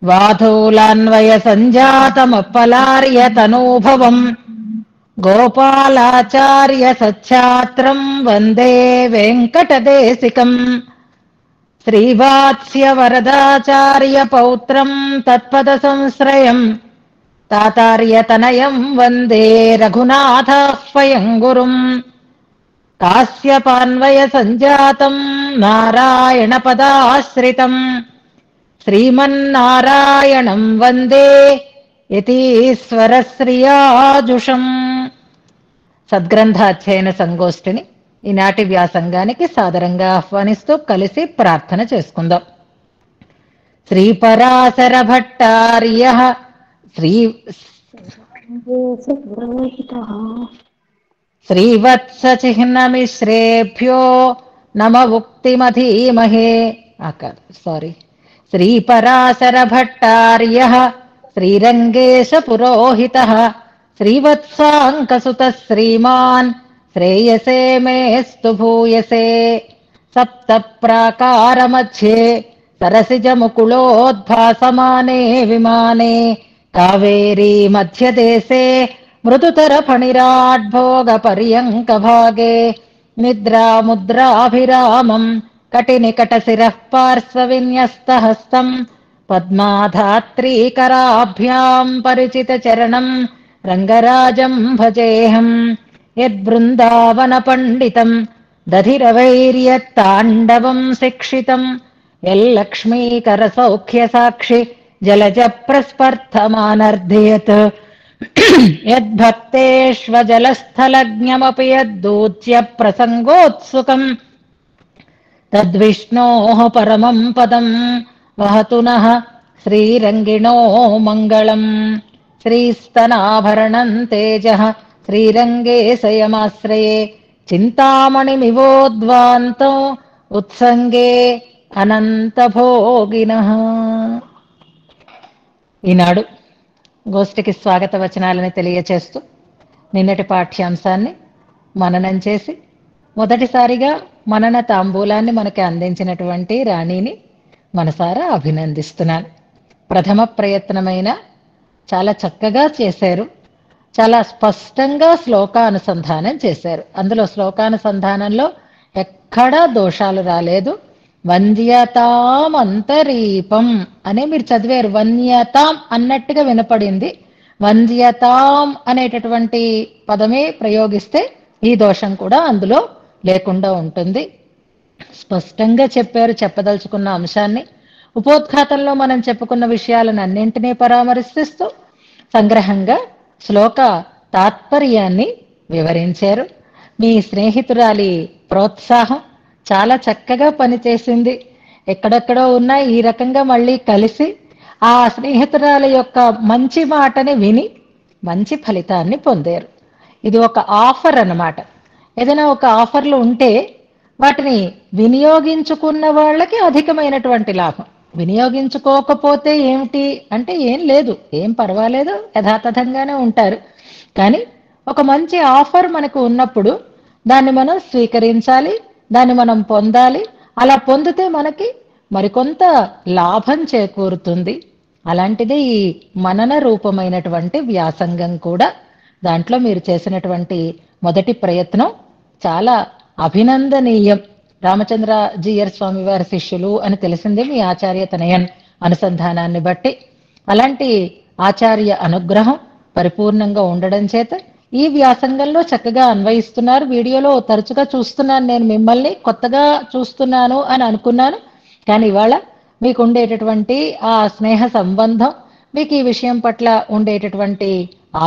వాధూలాన్వయ సంజాతమప్పలార్య తనూభవం గోపాలాచార్య సచ్ఛాత్రం వందే వెంకటదేశికం శ్రీవాత్స్య వరదాచార్య పౌత్రం తత్పద సంశ్రయం తాతార్యతనయం వందే రఘునాథాహ్వయం గురుం కాశ్యపాన్వయ సంజాతం నారాయణ పదాశ్రితం శ్రీమన్నారాయణం వందే యతీశ్వరశ్రియాజుషం. సద్గ్రంథాధ్యయన సంగోష్ఠిని ఈనాటి వ్యాసంగానికి సాదరంగా ఆహ్వానిస్తూ కలిసి ప్రార్థన చేసుకుందాం. శ్రీపరాశర భట్టార్య శ్రీవత్సచిహ్నమిశ్రేభ్యో నమ ఉక్తిమధీమహే. శ్రీపరాశర భట్టార్య శ్రీరంగేశ పురోహిత శ్రీవత్సాంకసుత శ్రీమాన్ శ్రేయసే మేస్తు భూయసే. సప్త ప్రాకార మధ్యే సరసిజ ముకుళోద్భాసమానే విమానే కావేరీ మధ్యదేశే మృదుతర ఫణిరాడ్భోగ పర్యంక భాగే నిద్రాముద్రాభిరామం కటినికట శిరః పార్శ్వవిన్యస్తహస్తం పద్మాధాత్రీకరాభ్యాం పరిచిత చరణం రంగరాజం భజేహం. యద్బృందావన పండితం దధిరవైర్యత్తాండవం శిక్షితం యల్లక్ష్మీకర సౌఖ్య సాక్షి జలజ ప్రస్పర్థమానర్ధయత్ యద్భక్తేష్వజలస్థలజ్ఞమపి యద్దూచ్య ప్రసంగోత్సుకం తద్విష్ణోః పరమం పదం వహతు నః శ్రీరంగిణో మంగళం. శ్రీస్తనాభరణం తేజః శ్రీరంగే శయమాశ్రయే చింతామణిమివోద్వాంతో ఉత్సంగే అనంతభోగినః. ఈనాడు గోష్ఠికి స్వాగత వచనాలని తెలియచేస్తూ నిన్నటి పాఠ్యాంశాన్ని మననం చేసి మొదటిసారిగా మనన తాంబూలాన్ని మనకి అందించినటువంటి రాణిని మనసారా అభినందిస్తున్నాను. ప్రథమ ప్రయత్నమైన చాలా చక్కగా చేశారు. చాలా స్పష్టంగా శ్లోకానుసంధానం చేశారు. అందులో శ్లోకానుసంధానంలో ఎక్కడా దోషాలు రాలేదు. వంద్యతాం అంతరీపం అనే మీరు చదివారు. వన్యతాం అన్నట్టుగా వినపడింది. వంద్యతాం అనేటటువంటి పదమే ప్రయోగిస్తే ఈ దోషం కూడా అందులో లేకుండా ఉంటుంది. స్పష్టంగా చెప్పారు చెప్పదలుచుకున్న అంశాన్ని. ఉపోద్ఘాతంలో మనం చెప్పుకున్న విషయాలను అన్నింటినీ పరామర్శిస్తూ సంగ్రహంగా శ్లోక తాత్పర్యాన్ని వివరించారు. మీ స్నేహితురాలి ప్రోత్సాహం చాలా చక్కగా పనిచేసింది. ఎక్కడెక్కడో ఉన్నా ఈ రకంగా మళ్ళీ కలిసి ఆ స్నేహితురాలి యొక్క మంచి మాటని విని మంచి ఫలితాన్ని పొందారు. ఇది ఒక ఆఫర్ అన్నమాట. ఏదైనా ఒక ఆఫర్లు ఉంటే వాటిని వినియోగించుకున్న వాళ్ళకి అధికమైనటువంటి లాభం. వినియోగించుకోకపోతే ఏమిటి అంటే ఏం లేదు, ఏం పర్వాలేదు, యథాతథంగానే ఉంటారు. కానీ ఒక మంచి ఆఫర్ మనకు ఉన్నప్పుడు దాన్ని మనం స్వీకరించాలి, దాన్ని మనం పొందాలి. అలా పొందితే మనకి మరికొంత లాభం చేకూరుతుంది. అలాంటిదే ఈ మనన రూపమైనటువంటి వ్యాసంగం కూడా. దాంట్లో మీరు చేసినటువంటి మొదటి ప్రయత్నం చాలా అభినందనీయం. రామచంద్ర జీయర్ స్వామి వారి శిష్యులు అని తెలిసింది మీ ఆచార్య తనయన్ అనుసంధానాన్ని బట్టి. అలాంటి ఆచార్య అనుగ్రహం పరిపూర్ణంగా ఉండడం చేత ఈ వ్యాసంగంలో చక్కగా అన్వయిస్తున్నారు. వీడియోలో తరచుగా చూస్తున్నాను నేను మిమ్మల్ని, కొత్తగా చూస్తున్నాను అని అనుకున్నాను. కానీ ఇవాళ మీకు ఉండేటటువంటి ఆ స్నేహ సంబంధం, మీకు ఈ విషయం పట్ల ఉండేటటువంటి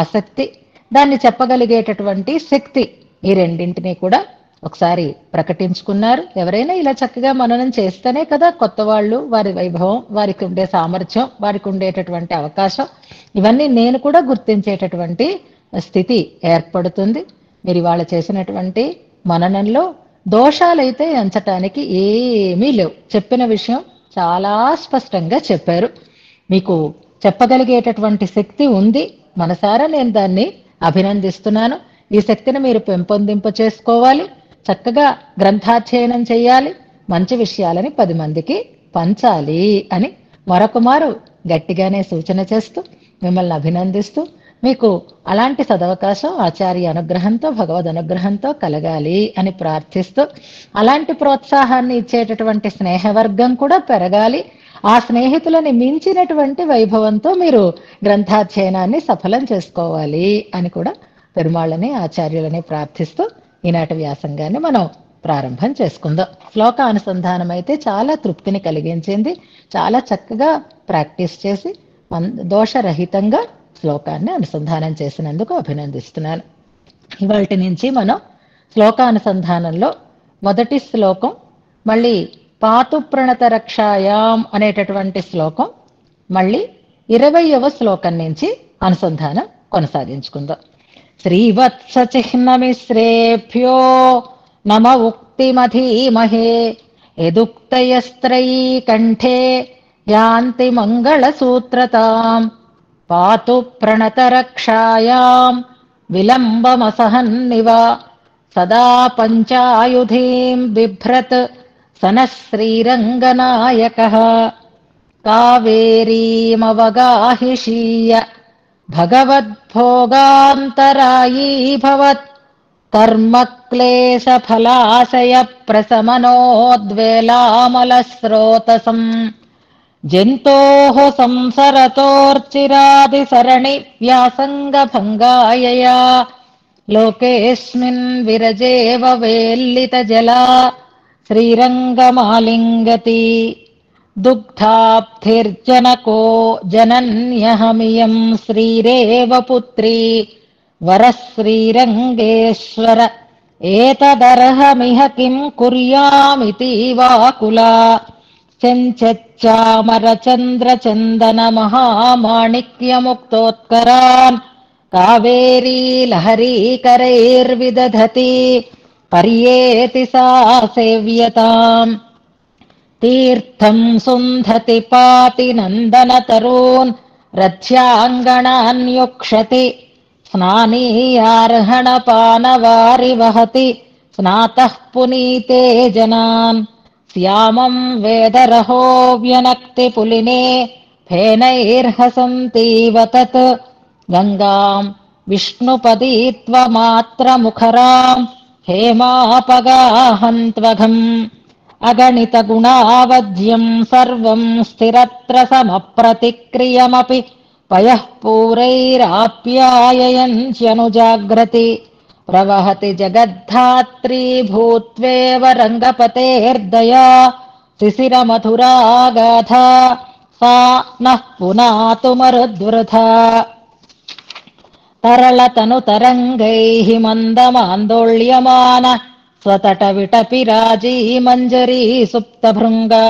ఆసక్తి, దాన్ని చెప్పగలిగేటటువంటి శక్తి, ఈ రెండింటినీ కూడా ఒకసారి ప్రకటించుకున్నారు. ఎవరైనా ఇలా చక్కగా మననం చేస్తేనే కదా కొత్త వాళ్ళు, వారి వైభవం, వారికి ఉండే సామర్థ్యం, వారికి ఉండేటటువంటి అవకాశం, ఇవన్నీ నేను కూడా గుర్తించేటటువంటి స్థితి ఏర్పడుతుంది. మీరు ఇవాళ చేసినటువంటి మననంలో దోషాలైతే ఎంచటానికి ఏమీ లేవు. చెప్పిన విషయం చాలా స్పష్టంగా చెప్పారు. మీకు చెప్పగలిగేటటువంటి శక్తి ఉంది. మనసారా నేను దాన్ని అభినందిస్తున్నాను. ఈ శక్తిని మీరు పెంపొందింప చేసుకోవాలి. చక్కగా గ్రంథాధ్యయనం చేయాలి. మంచి విషయాలని 10 మందికి పంచాలి అని మరొక మారు గట్టిగానే సూచన చేస్తూ మిమ్మల్ని అభినందిస్తూ మీకు అలాంటి సదవకాశం ఆచార్య అనుగ్రహంతో భగవద్ అనుగ్రహంతో కలగాలి అని ప్రార్థిస్తూ అలాంటి ప్రోత్సాహాన్ని ఇచ్చేటటువంటి స్నేహవర్గం కూడా పెరగాలి. ఆ స్నేహితులని మించినటువంటి వైభవంతో మీరు గ్రంథాధ్యయనాన్ని సఫలం చేసుకోవాలి అని కూడా పెరుమాళ్ళని ఆచార్యులని ప్రార్థిస్తూ ఈనాటి వ్యాసంగాన్ని మనం ప్రారంభం చేసుకుందాం. శ్లోకానుసంధానం అయితే చాలా తృప్తిని కలిగించింది. చాలా చక్కగా ప్రాక్టీస్ చేసి దోషరహితంగా శ్లోకాన్ని అనుసంధానం చేసినందుకు అభినందిస్తున్నాను. ఇవాల్టి నుంచి మనం శ్లోకానుసంధానంలో మొదటి శ్లోకం, మళ్ళీ పాతు ప్రణత రక్షాయాం అనేటటువంటి శ్లోకం, మళ్ళీ 20వ శ్లోకం నుంచి అనుసంధానం కొనసాగించుకుందాం. శ్రీవత్స చిహ్నమిశ్రేభ్యో నమ ఉక్తిమధీమహే యదుక్తయస్త్రయీ కంఠే యాంతి మంగళసూత్రతాం పాతు ప్రణతరక్షాయాం విలంబమసహన్నివ సదా పంచాయుధీం బిభ్రత్ సనః శ్రీరంగనాయకః కావేరీమవగాహిషీయ భగవద్భోగాంతరాయీభవత్ కర్మక్లేశఫలాశయ ప్రశమనోద్వేలామలస్రోతసం జంతోః సంసరతోర్చిరాదిసరణి వ్యాసంగభంగాయయా లోకేస్మిన్ విరజేవ వేల్లితజలా శ్రీరంగమాలింగతి దుగ్ధాబ్ధిర్జనకో జనన్యహమియం శ్రీరేవ పుత్రీ వరశ్రీరంగేశ్వర ఏతదర్హమిహ కిం కుర్యామితి వాకులా చెంచచ్చామరచంద్రచందన మహామాణిక్యముక్తోత్కరాన్ కావేరీ లహరీకరైర్విదధతి పర్యేతి సా సేవ్యతాం తీర్థం సుంధతి పాతి నందనతరూన్ రథ్యాంగణాన్యుక్షతి స్నానీయార్హణపానవారి వహతి స్నాతః పునీతే జనాన్ శ్యామం వేదరహో వ్యనక్తి పులినే ఫేనైర్హసంతీవ తత్ గంగాం విష్ణుపదీత్వమాత్రముఖరాం హేమాపగాహంత్వఘం అగణిత గుణావధ్యం సర్వం స్థిరత్ర సమప్రతిక్రియమపి పయఃపూరైరాప్యాయయంత్యనుజాగ్రతి ప్రవహతి జగద్ధాత్రీ భూత్వేవ రంగపతేర్దయా శిశిరమధురాగాధా సా నః పునాతు మరుద్వృథా తరళతనుతరంగైః మందమాందోళ్యమాన స్వతటవిటపి రాజీ మంజరీ సుప్తభృంగా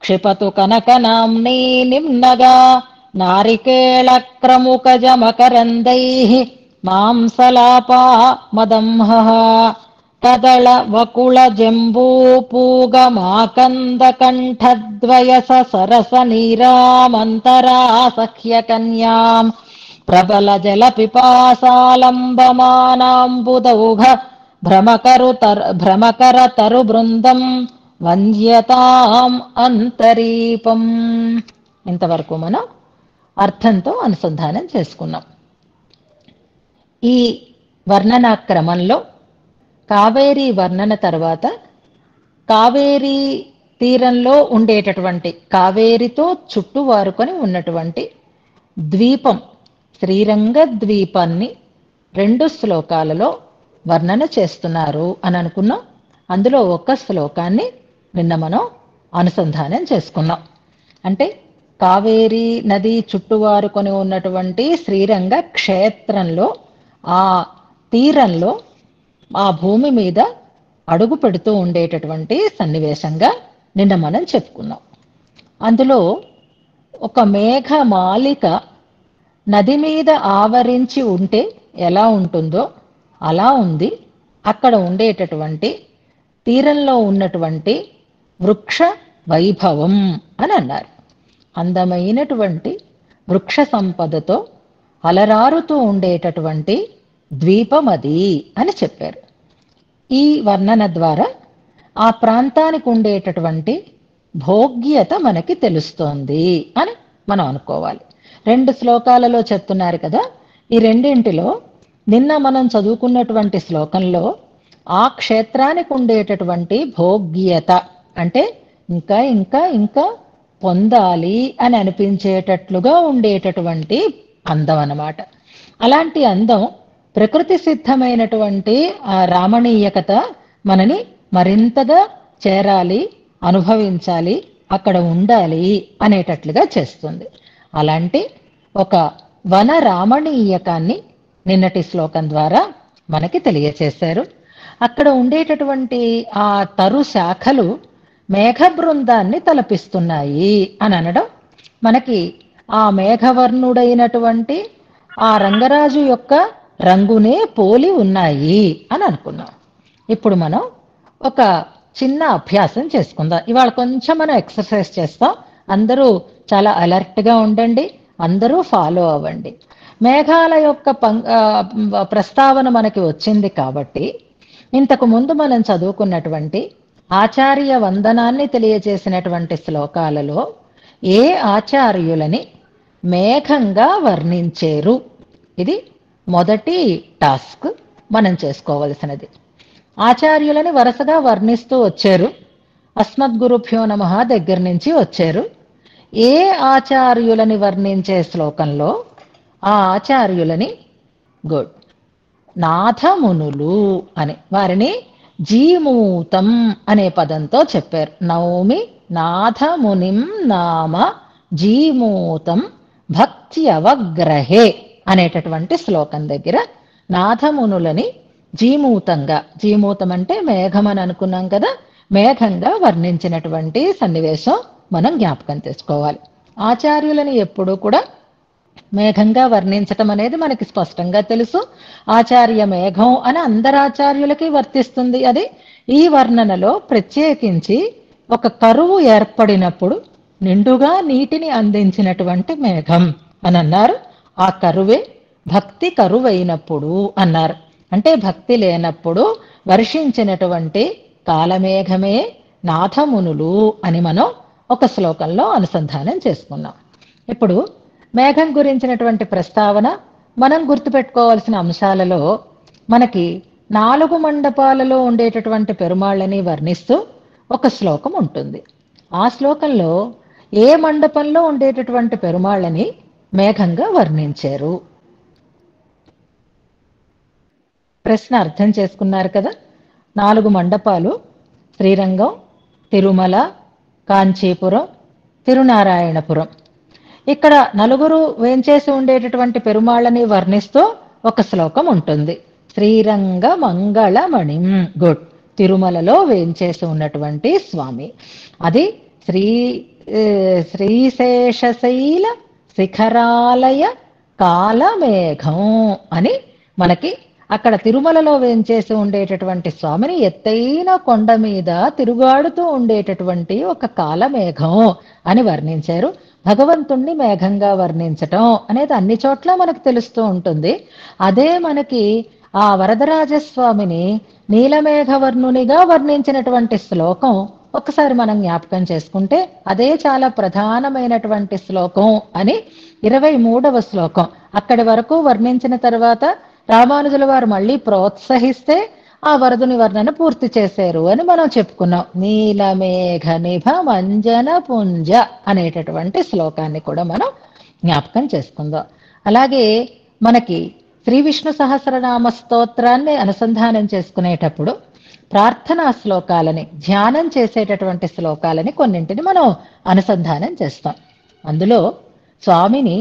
క్షిపతు కనకనామ్నీ నిమ్నగా నారికేళక్రముకజమకరందైః మాంసలాపా మదంహః కదళ వకుళ జంబూపూగమాకందకంఠద్వయస సరస నీరామంతరాసఖ్యకన్యాం ప్రబల జల పిపాసాలంబమానాంబుదౌఘ భ్రమకర తరు బృందం వంద్యతాం అంతరీపం. ఇంతవరకు మనం అర్థంతో అనుసంధానం చేసుకున్నాం. ఈ వర్ణనా క్రమంలో కావేరీ వర్ణన తర్వాత కావేరీ తీరంలో ఉండేటటువంటి కావేరితో చుట్టువారుకొని ఉన్నటువంటి ద్వీపం శ్రీరంగ ద్వీపాన్ని 2 శ్లోకాలలో వర్ణన చేస్తున్నారు అని అనుకున్నాం. అందులో ఒక శ్లోకాన్ని నిన్న మనం అనుసంధానం చేసుకున్నాం. అంటే కావేరీ నది చుట్టువారుకొని ఉన్నటువంటి శ్రీరంగ క్షేత్రంలో ఆ తీరంలో ఆ భూమి మీద అడుగు పెడుతూ ఉండేటటువంటి సన్నివేశంగా నిన్న మనం చెప్పుకున్నాం. అందులో ఒక మేఘమాలిక నది మీద ఆవరించి ఉంటే ఎలా ఉంటుందో అలా ఉంది అక్కడ ఉండేటటువంటి తీరంలో ఉన్నటువంటి వృక్ష వైభవం అని అన్నారు. అందమైనటువంటి వృక్ష సంపదతో అలరారుతూ ఉండేటటువంటి ద్వీపమది అని చెప్పారు. ఈ వర్ణన ద్వారా ఆ ప్రాంతానికి ఉండేటటువంటి భోగ్యత మనకి తెలుస్తోంది అని మనం అనుకోవాలి. 2 శ్లోకాలలో చెప్తున్నారు కదా, ఈ రెండింటిలో నిన్న మనం చదువుకున్నటువంటి శ్లోకంలో ఆ క్షేత్రానికి ఉండేటటువంటి భోగ్యత అంటే ఇంకా ఇంకా ఇంకా పొందాలి అని అనిపించేటట్లుగా ఉండేటటువంటి అందం అన్నమాట. అలాంటి అందం ప్రకృతి సిద్ధమైనటువంటి ఆ రామణీయకత మనని మరింతగా చేరాలి, అనుభవించాలి, అక్కడ ఉండాలి అనేటట్లుగా చేస్తుంది. అలాంటి ఒక వన రామణీయకాన్ని నిన్నటి శ్లోకం ద్వారా మనకి తెలియచేశారు. అక్కడ ఉండేటటువంటి ఆ తరు శాఖలు మేఘ బృందాన్ని తలపిస్తున్నాయి అని అనడం మనకి ఆ మేఘవర్ణుడైనటువంటి ఆ రంగరాజు యొక్క రంగునే పోలి ఉన్నాయి అని అనుకున్నాం. ఇప్పుడు మనం ఒక చిన్న అభ్యాసం చేసుకుందాం. ఇవాళ కొంచెం మనం ఎక్సర్సైజ్ చేస్తాం. అందరూ చాలా అలర్ట్గా ఉండండి, అందరూ ఫాలో అవ్వండి. మేఘాల యొక్క ప్రస్తావన మనకి వచ్చింది కాబట్టి ఇంతకు ముందు మనం చదువుకున్నటువంటి ఆచార్య వందనాన్ని తెలియజేసినటువంటి శ్లోకాలలో ఏ ఆచార్యులని మేఘంగా వర్ణించేరు, ఇది మొదటి టాస్క్ మనం చేసుకోవలసినది. ఆచార్యులని వరుసగా వర్ణిస్తూ వచ్చారు. అస్మద్గురుభ్యో నమః దగ్గర నుంచి వచ్చారు. ఏ ఆచార్యులని వర్ణించే శ్లోకంలో ఆ ఆచార్యులని గుడ్ నాథమునులు అని వారిని జీమూతం అనే పదంతో చెప్పారు. నౌమి నాథమునిం నామ జీమూతం భక్త్యవగ్రహే అనేటటువంటి శ్లోకం దగ్గర నాథమునులని జీమూతంగా, జీమూతం అంటే మేఘం అని అనుకున్నాం కదా, మేఘంగా వర్ణించినటువంటి సన్నివేశం మనం జ్ఞాపకం తెచ్చుకోవాలి. ఆచార్యులని ఎప్పుడూ కూడా మేఘంగా వర్ణించటం అనేది మనకి స్పష్టంగా తెలుసు. ఆచార్య మేఘం అని అందరు ఆచార్యులకి వర్తిస్తుంది. అది ఈ వర్ణనలో ప్రత్యేకించి ఒక కరువు ఏర్పడినప్పుడు నిండుగా నీటిని అందించినటువంటి మేఘం అని అన్నారు. ఆ కరువే భక్తి కరువైనప్పుడు అన్నారు. అంటే భక్తి లేనప్పుడు వర్షించినటువంటి కాలమేఘమే నాథమునులు అని మనం ఒక శ్లోకంలో అనుసంధానం చేసుకున్నాం. ఇప్పుడు మేఘం గురించినటువంటి ప్రస్తావన మనం గుర్తుపెట్టుకోవాల్సిన అంశాలలో మనకి 4 మండపాలలో ఉండేటటువంటి పెరుమాళ్ళని వర్ణిస్తూ ఒక శ్లోకం ఉంటుంది. ఆ శ్లోకంలో ఏ మండపంలో ఉండేటటువంటి పెరుమాళ్ళని మేఘంగా వర్ణించారు? ప్రశ్న అర్థం చేసుకున్నారు కదా. 4 మండపాలు శ్రీరంగం, తిరుమల, కాంచీపురం, తిరునారాయణపురం. ఇక్కడ నలుగురు వేంచేసి ఉండేటటువంటి పెరుమాళ్ళని వర్ణిస్తూ ఒక శ్లోకం ఉంటుంది. శ్రీరంగ మంగళమణిం, గుడ్, తిరుమలలో వేంచేసి ఉన్నటువంటి స్వామి. అది శ్రీశేషశైల శిఖరాలయ కాలమేఘం అని మనకి అక్కడ తిరుమలలో వేంచేసి ఉండేటటువంటి స్వామిని ఎత్తైన కొండ మీద తిరుగాడుతూ ఉండేటటువంటి ఒక కాలమేఘం అని వర్ణించారు. భగవంతుణ్ణి మేఘంగా వర్ణించటం అనేది అన్ని చోట్ల మనకు తెలుస్తూ ఉంటుంది. అదే మనకి ఆ వరదరాజస్వామిని నీలమేఘవర్ణునిగా వర్ణించినటువంటి శ్లోకం ఒకసారి మనం జ్ఞాపకం చేసుకుంటే అదే చాలా ప్రధానమైనటువంటి శ్లోకం అని 23వ శ్లోకం. అక్కడి వరకు వర్ణించిన తర్వాత రామానుజుల వారు మళ్ళీ ప్రోత్సహిస్తే ఆ వరదుని వర్ణన పూర్తి చేశారు అని మనం చెప్పుకున్నాం. నీలమేఘ నిభ మంజన పుంజ అనేటటువంటి శ్లోకాన్ని కూడా మనం జ్ఞాపకం చేసుకుందాం. అలాగే మనకి శ్రీ విష్ణు సహస్రనామ స్తోత్రాన్ని అనుసంధానం చేసుకునేటప్పుడు ప్రార్థనా శ్లోకాలని, ధ్యానం చేసేటటువంటి శ్లోకాలని కొన్నింటిని మనం అనుసంధానం చేస్తాం. అందులో స్వామిని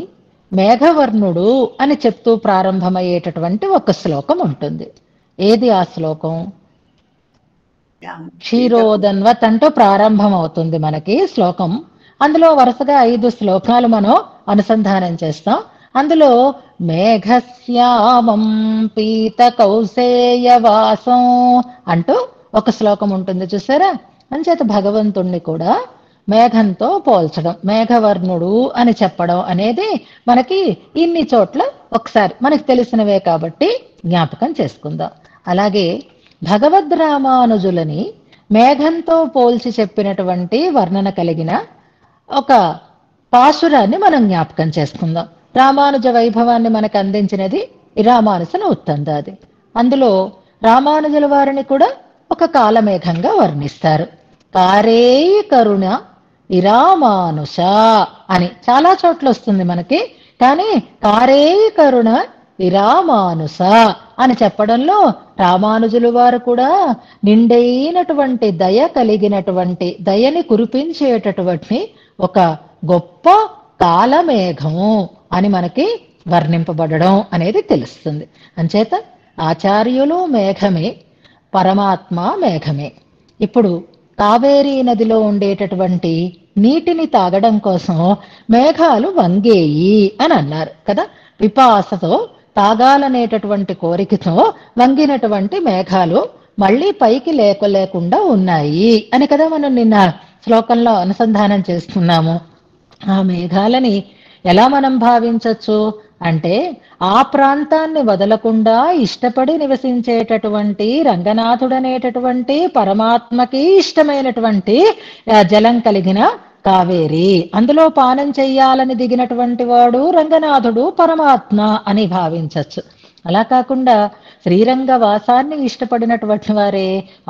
మేఘవర్ణుడు అని చెప్తూ ప్రారంభమయ్యేటటువంటి ఒక శ్లోకం ఉంటుంది. ఏది ఆ శ్లోకం? క్షీరోదన్వత్ అంటూ ప్రారంభం అవుతుంది మనకి శ్లోకం. అందులో వరుసగా 5 శ్లోకాలు మనం అనుసంధానం చేస్తాం. అందులో మేఘశ్యామం పీత కౌసేయవాసం అంటూ ఒక శ్లోకం ఉంటుంది, చూసారా? అంచేత భగవంతుణ్ణి కూడా మేఘంతో పోల్చడం, మేఘవర్ణుడు అని చెప్పడం అనేది మనకి ఇన్ని చోట్ల ఒకసారి మనకు తెలిసినవే కాబట్టి జ్ఞాపకం చేసుకుందాం. అలాగే భగవద్ రామానుజులని మేఘంతో పోల్చి చెప్పినటువంటి వర్ణన కలిగిన ఒక పాశురాన్ని మనం జ్ఞాపకం చేసుకుందాం. రామానుజ వైభవాన్ని మనకు అందించినది రామానుజన ఉత్తందాది. అందులో రామానుజుల వారిని కూడా ఒక కాలమేఘంగా వర్ణిస్తారు. కారేయి కరుణ ఇరామానుష అని చాలా చోట్ల వస్తుంది మనకి. కానీ కారేయి కరుణ ఇరామానుష అని చెప్పడంలో రామానుజులు వారు కూడా నిండైనటువంటి దయ కలిగినటువంటి, దయని కురిపించేటటువంటి ఒక గొప్ప కాలమేఘము అని మనకి వర్ణింపబడడం అనేది తెలుస్తుంది. అంచేత ఆచార్యులు మేఘమే, పరమాత్మ మేఘమే. ఇప్పుడు కావేరీ నదిలో ఉండేటటువంటి నీటిని తాగడం కోసం మేఘాలు వంగేయి అని అన్నారు కదా. విపాసతో తాగాలనేటటువంటి కోరికతో వంగినటువంటి మేఘాలు మళ్ళీ పైకి లేకుండా ఉన్నాయి అని కదా మనం నిన్న శ్లోకంలో అనుసంధానం చేసుకున్నాము. ఆ మేఘాలని ఎలా మనం భావించవచ్చు అంటే, ఆ ప్రాంతాన్ని వదలకుండా ఇష్టపడి నివసించేటటువంటి రంగనాథుడనేటటువంటి పరమాత్మకి ఇష్టమైనటువంటి జలం కలిగిన కావేరి, అందులో పానం చెయ్యాలని దిగినటువంటి వాడు రంగనాథుడు పరమాత్మ అని భావించవచ్చు. అలా కాకుండా శ్రీరంగ వాసాన్ని ఇష్టపడినటువంటి వారే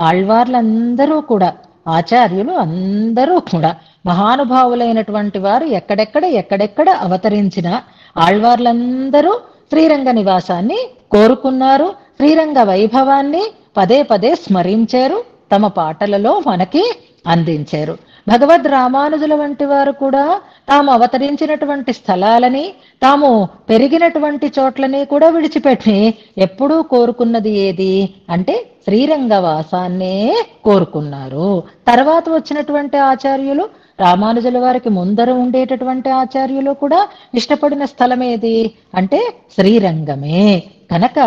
ఆళ్వార్లందరూ కూడా, ఆచార్యులు అందరూ కూడా మహానుభావులైనటువంటి వారు ఎక్కడెక్కడ అవతరించిన ఆళ్వార్లందరూ శ్రీరంగ నివాసాన్ని కోరుకున్నారు. శ్రీరంగ వైభవాన్ని పదే పదే స్మరించారు, తమ పాటలలో మనకి అందించారు. భగవద్ రామానుజుల వంటి వారు కూడా తాము అవతరించినటువంటి స్థలాలని, తాము పెరిగినటువంటి చోట్లని కూడా విడిచిపెట్టి ఎప్పుడూ కోరుకున్నది ఏది అంటే శ్రీరంగవాసాన్నే కోరుకున్నారు. తర్వాత వచ్చినటువంటి ఆచార్యులు, రామానుజుల వారికి ముందర ఉండేటటువంటి ఆచార్యులు కూడా ఇష్టపడిన స్థలం ఏది అంటే శ్రీరంగమే. కనుక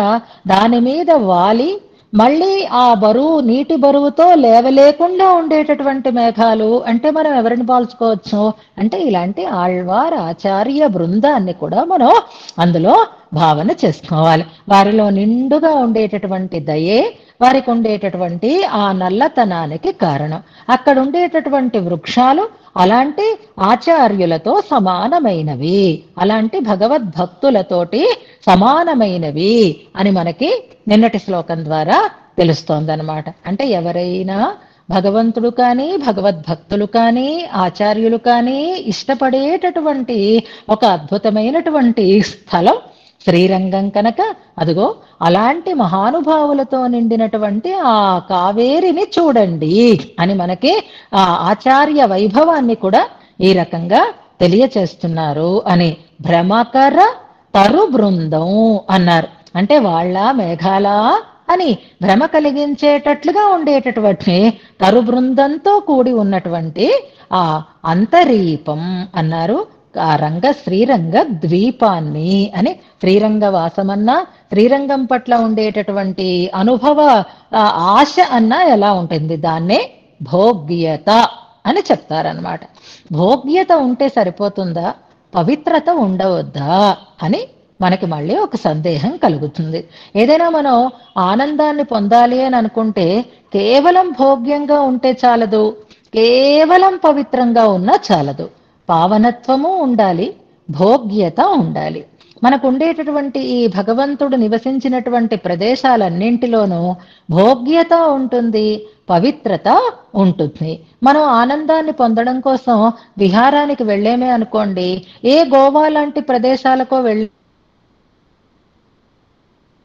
దాని మీద వాలి మళ్ళీ ఆ బరువు, నీటి బరువుతో లేవలేకుండా ఉండేటటువంటి మేఘాలు అంటే మనం ఎవరిని పాల్చుకోవచ్చు అంటే ఇలాంటి ఆళ్వార్ ఆచార్య బృందాన్ని కూడా మనం అందులో భావన చేసుకోవాలి. వారిలో నిండుగా ఉండేటటువంటి దయే వారికి ఉండేటటువంటి ఆ నల్లతనానికి కారణం. అక్కడ ఉండేటటువంటి వృక్షాలు అలాంటి ఆచార్యులతో సమానమైనవి, అలాంటి భగవద్భక్తులతోటి సమానమైనవి అని మనకి నిన్నటి శ్లోకం ద్వారా తెలుస్తోందనమాట. అంటే ఎవరైనా భగవంతుడు కానీ, భగవద్భక్తులు కానీ, ఆచార్యులు కానీ ఇష్టపడేటటువంటి ఒక అద్భుతమైనటువంటి స్థలం శ్రీరంగం. కనుక అదిగో అలాంటి మహానుభావులతో నిండినటువంటి ఆ కావేరిని చూడండి అని మనకి ఆ ఆచార్య వైభవాన్ని కూడా ఈ రకంగా తెలియచేస్తున్నారు అని. భ్రమకర తరు బృందం అన్నారు. అంటే వాళ్ళ మేఘాల అని భ్రమ కలిగించేటట్లుగా ఉండేటటువంటి తరు బృందంతో కూడి ఉన్నటువంటి ఆ అంతరీపం అన్నారు. ఆ శ్రీరంగ ద్వీపాన్ని అని. శ్రీరంగ వాసమన్నా, శ్రీరంగం పట్ల ఉండేటటువంటి అనుభవ ఆశ అన్నా ఎలా ఉంటుంది, దాన్నే భోగ్యత అని చెప్తారనమాట. భోగ్యత ఉంటే సరిపోతుందా, పవిత్రత ఉండవద్దా అని మనకి మళ్ళీ ఒక సందేహం కలుగుతుంది. ఏదైనా మనం ఆనందాన్ని పొందాలి అని అనుకుంటే కేవలం భోగ్యంగా ఉంటే చాలదు, కేవలం పవిత్రంగా ఉన్నా చాలదు. పావనత్వము ఉండాలి, భోగ్యత ఉండాలి. మనకు ఉండేటటువంటి ఈ భగవంతుడు నివసించినటువంటి ప్రదేశాలన్నింటిలోనూ భోగ్యత ఉంటుంది, పవిత్రత ఉంటుంది. మనం ఆనందాన్ని పొందడం కోసం విహారానికి వెళ్ళేమే అనుకోండి, ఏ గోవా లాంటి ప్రదేశాలకో వెళ్ళి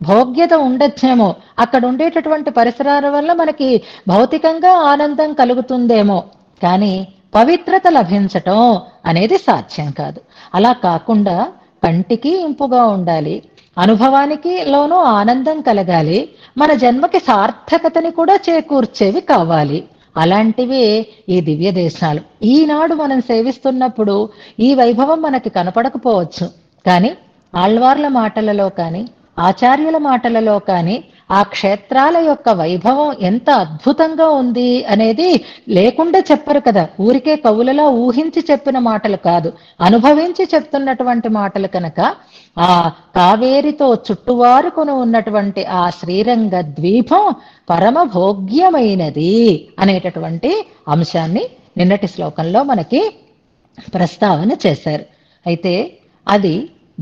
భోగ్యత ఉండొచ్చేమో, అక్కడ ఉండేటటువంటి పరిసరాల వల్ల మనకి భౌతికంగా ఆనందం కలుగుతుందేమో, కానీ పవిత్రత లభించటం అనేది సాధ్యం కాదు. అలా కాకుండా కంటికి ఇంపుగా ఉండాలి, అనుభవానికి లోనూ ఆనందం కలగాలి, మన జన్మకి సార్థకతని కూడా చేకూర్చేవి కావాలి. అలాంటివే ఈ దివ్య దేశాలు. ఈనాడు మనం సేవిస్తున్నప్పుడు ఈ వైభవం మనకి కనపడకపోవచ్చు, కానీ ఆళ్వార్ల మాటలలో కానీ, ఆచార్యుల మాటలలో కానీ ఆ క్షేత్రాల యొక్క వైభవం ఎంత అద్భుతంగా ఉంది అనేది లేకుండా చెప్పరు కదా. ఊరికే కవులలో ఊహించి చెప్పిన మాటలు కాదు, అనుభవించి చెప్తున్నటువంటి మాటలు కనుక ఆ కావేరితో చుట్టువారుకొని ఉన్నటువంటి ఆ శ్రీరంగ ద్వీపం పరమ భోగ్యమైనది అనేటటువంటి అంశాన్ని నిన్నటి శ్లోకంలో మనకి ప్రస్తావన చేశారు. అయితే అది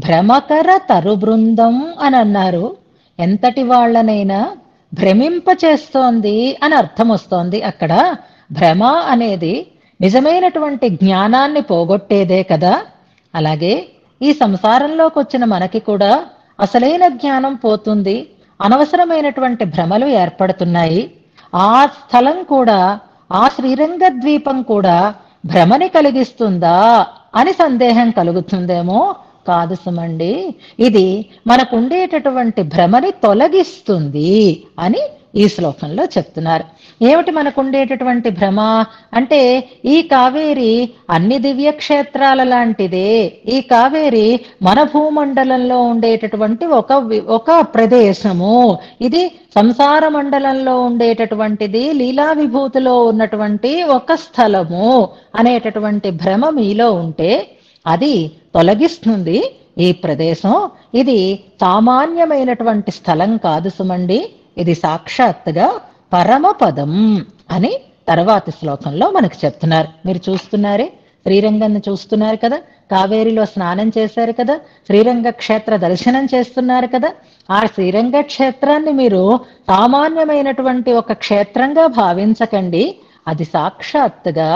భ్రమకర తరు బృందం అని అన్నారు. ఎంతటి వాళ్ళనైనా భ్రమింపచేస్తోంది అని అర్థం వస్తోంది. అక్కడ భ్రమ అనేది నిజమైనటువంటి జ్ఞానాన్ని పోగొట్టేదే కదా. అలాగే ఈ సంసారంలోకి వచ్చిన మనకి కూడా అసలైన జ్ఞానం పోతుంది, అనవసరమైనటువంటి భ్రమలు ఏర్పడుతున్నాయి. ఆ స్థలం కూడా, ఆ శ్రీరంగ ద్వీపం కూడా భ్రమని కలిగిస్తుందా అని సందేహం కలుగుతుందేమో. కాదు సుమండి, ఇది మనకుండేటటువంటి భ్రమని తొలగిస్తుంది అని ఈ శ్లోకంలో చెప్తున్నారు. ఏమిటి మనకుండేటటువంటి భ్రమ అంటే, ఈ కావేరి అన్ని దివ్య క్షేత్రాల లాంటిదే. ఈ కావేరి మన భూమండలంలో ఉండేటటువంటి ఒక ప్రదేశము. ఇది సంసార మండలంలో ఉండేటటువంటిది, లీలా విభూతిలో ఉన్నటువంటి ఒక స్థలము అనేటటువంటి భ్రమ మీలో ఉంటే అది తొలగిస్తుంది ఈ ప్రదేశం. ఇది సామాన్యమైనటువంటి స్థలం కాదు సుమండి, ఇది సాక్షాత్తుగా పరమపదం అని తర్వాతి శ్లోకంలో మనకు చెప్తున్నారు. మీరు చూస్తున్నారే, శ్రీరంగాన్ని చూస్తున్నారు కదా, కావేరిలో స్నానం చేశారు కదా, శ్రీరంగ క్షేత్ర దర్శనం చేస్తున్నారు కదా. ఆ శ్రీరంగ క్షేత్రాన్ని మీరు సామాన్యమైనటువంటి ఒక క్షేత్రంగా భావించకండి, అది సాక్షాత్తుగా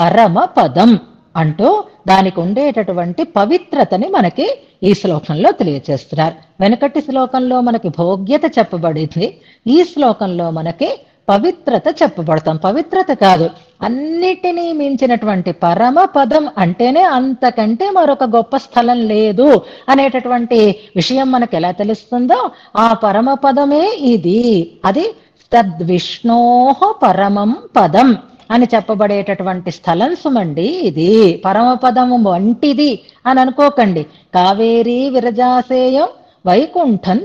పరమపదం అంటూ దానికి ఉండేటటువంటి పవిత్రతని మనకి ఈ శ్లోకంలో తెలియచేస్తున్నారు. వెనకటి శ్లోకంలో మనకి భోగ్యత చెప్పబడింది, ఈ శ్లోకంలో మనకి పవిత్రత చెప్పబడతాం. పవిత్రత కాదు, అన్నిటినీ మించినటువంటి పరమ పదం అంటేనే అంతకంటే మరొక గొప్ప స్థలం లేదు అనేటటువంటి విషయం మనకు ఎలా తెలుస్తుందో, ఆ పరమ పదమే ఇది. అది తద్విష్ణోః పరమం పదం అని చెప్పబడేటటువంటి స్థలం సుమండి. ఇది పరమపదము వంటిది అని అనుకోకండి. కావేరీ విరజాసేయం వైకుంఠం